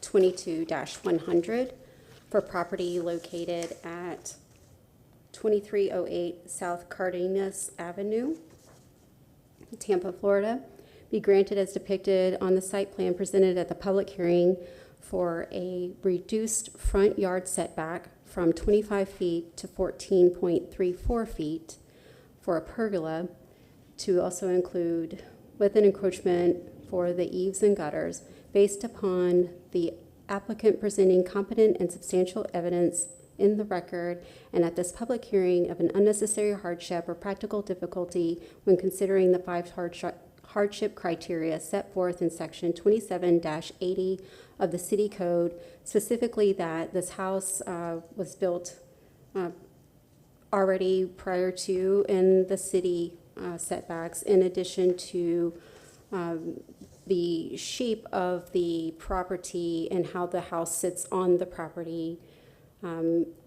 22-100 for property located at 2308 South Cardenas Avenue, Tampa, Florida, be granted as depicted on the site plan presented at the public hearing for a reduced front yard setback from 25 feet to 14.34 feet for a pergola, to also include with an encroachment for the eaves and gutters, based upon the applicant presenting competent and substantial evidence in the record and at this public hearing of an unnecessary hardship or practical difficulty when considering the 5 hardship criteria set forth in section 27-80 of the city code, specifically that this house was built already prior to in the city setbacks, in addition to the shape of the property and how the house sits on the property.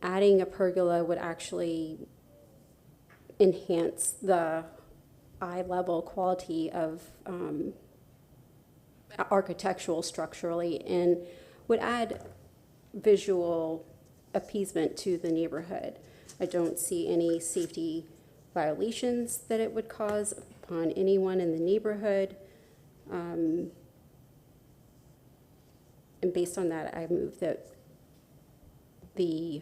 Adding a pergola would actually enhance the eye-level quality of architectural structurally, and would add visual appeasement to the neighborhood. I don't see any safety violations that it would cause upon anyone in the neighborhood. And based on that, I move that the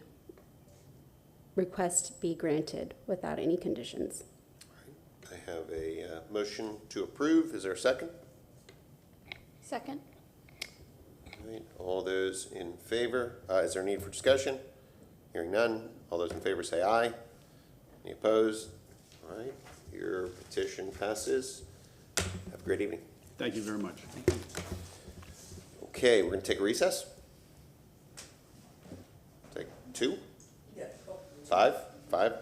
request be granted without any conditions. I have a motion to approve. Is there a second? Second. All right, all those in favor? Is there a need for discussion? Hearing none. All those in favor say aye. Any opposed? All right, your petition passes. Have a great evening. Thank you very much. Okay, we're going to take a recess. Take 2? 5? 5?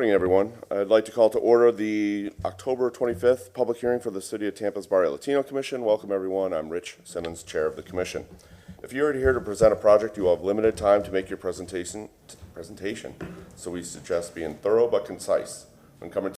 Morning, everyone. I'd like to call to order the October 25th public hearing for the City of Tampa's Barrio Latino Commission. Welcome, everyone. I'm Rich Simmons, Chair of the Commission. If you're here to present a project, you will have limited time to make your presentation, so we suggest being thorough but concise. When coming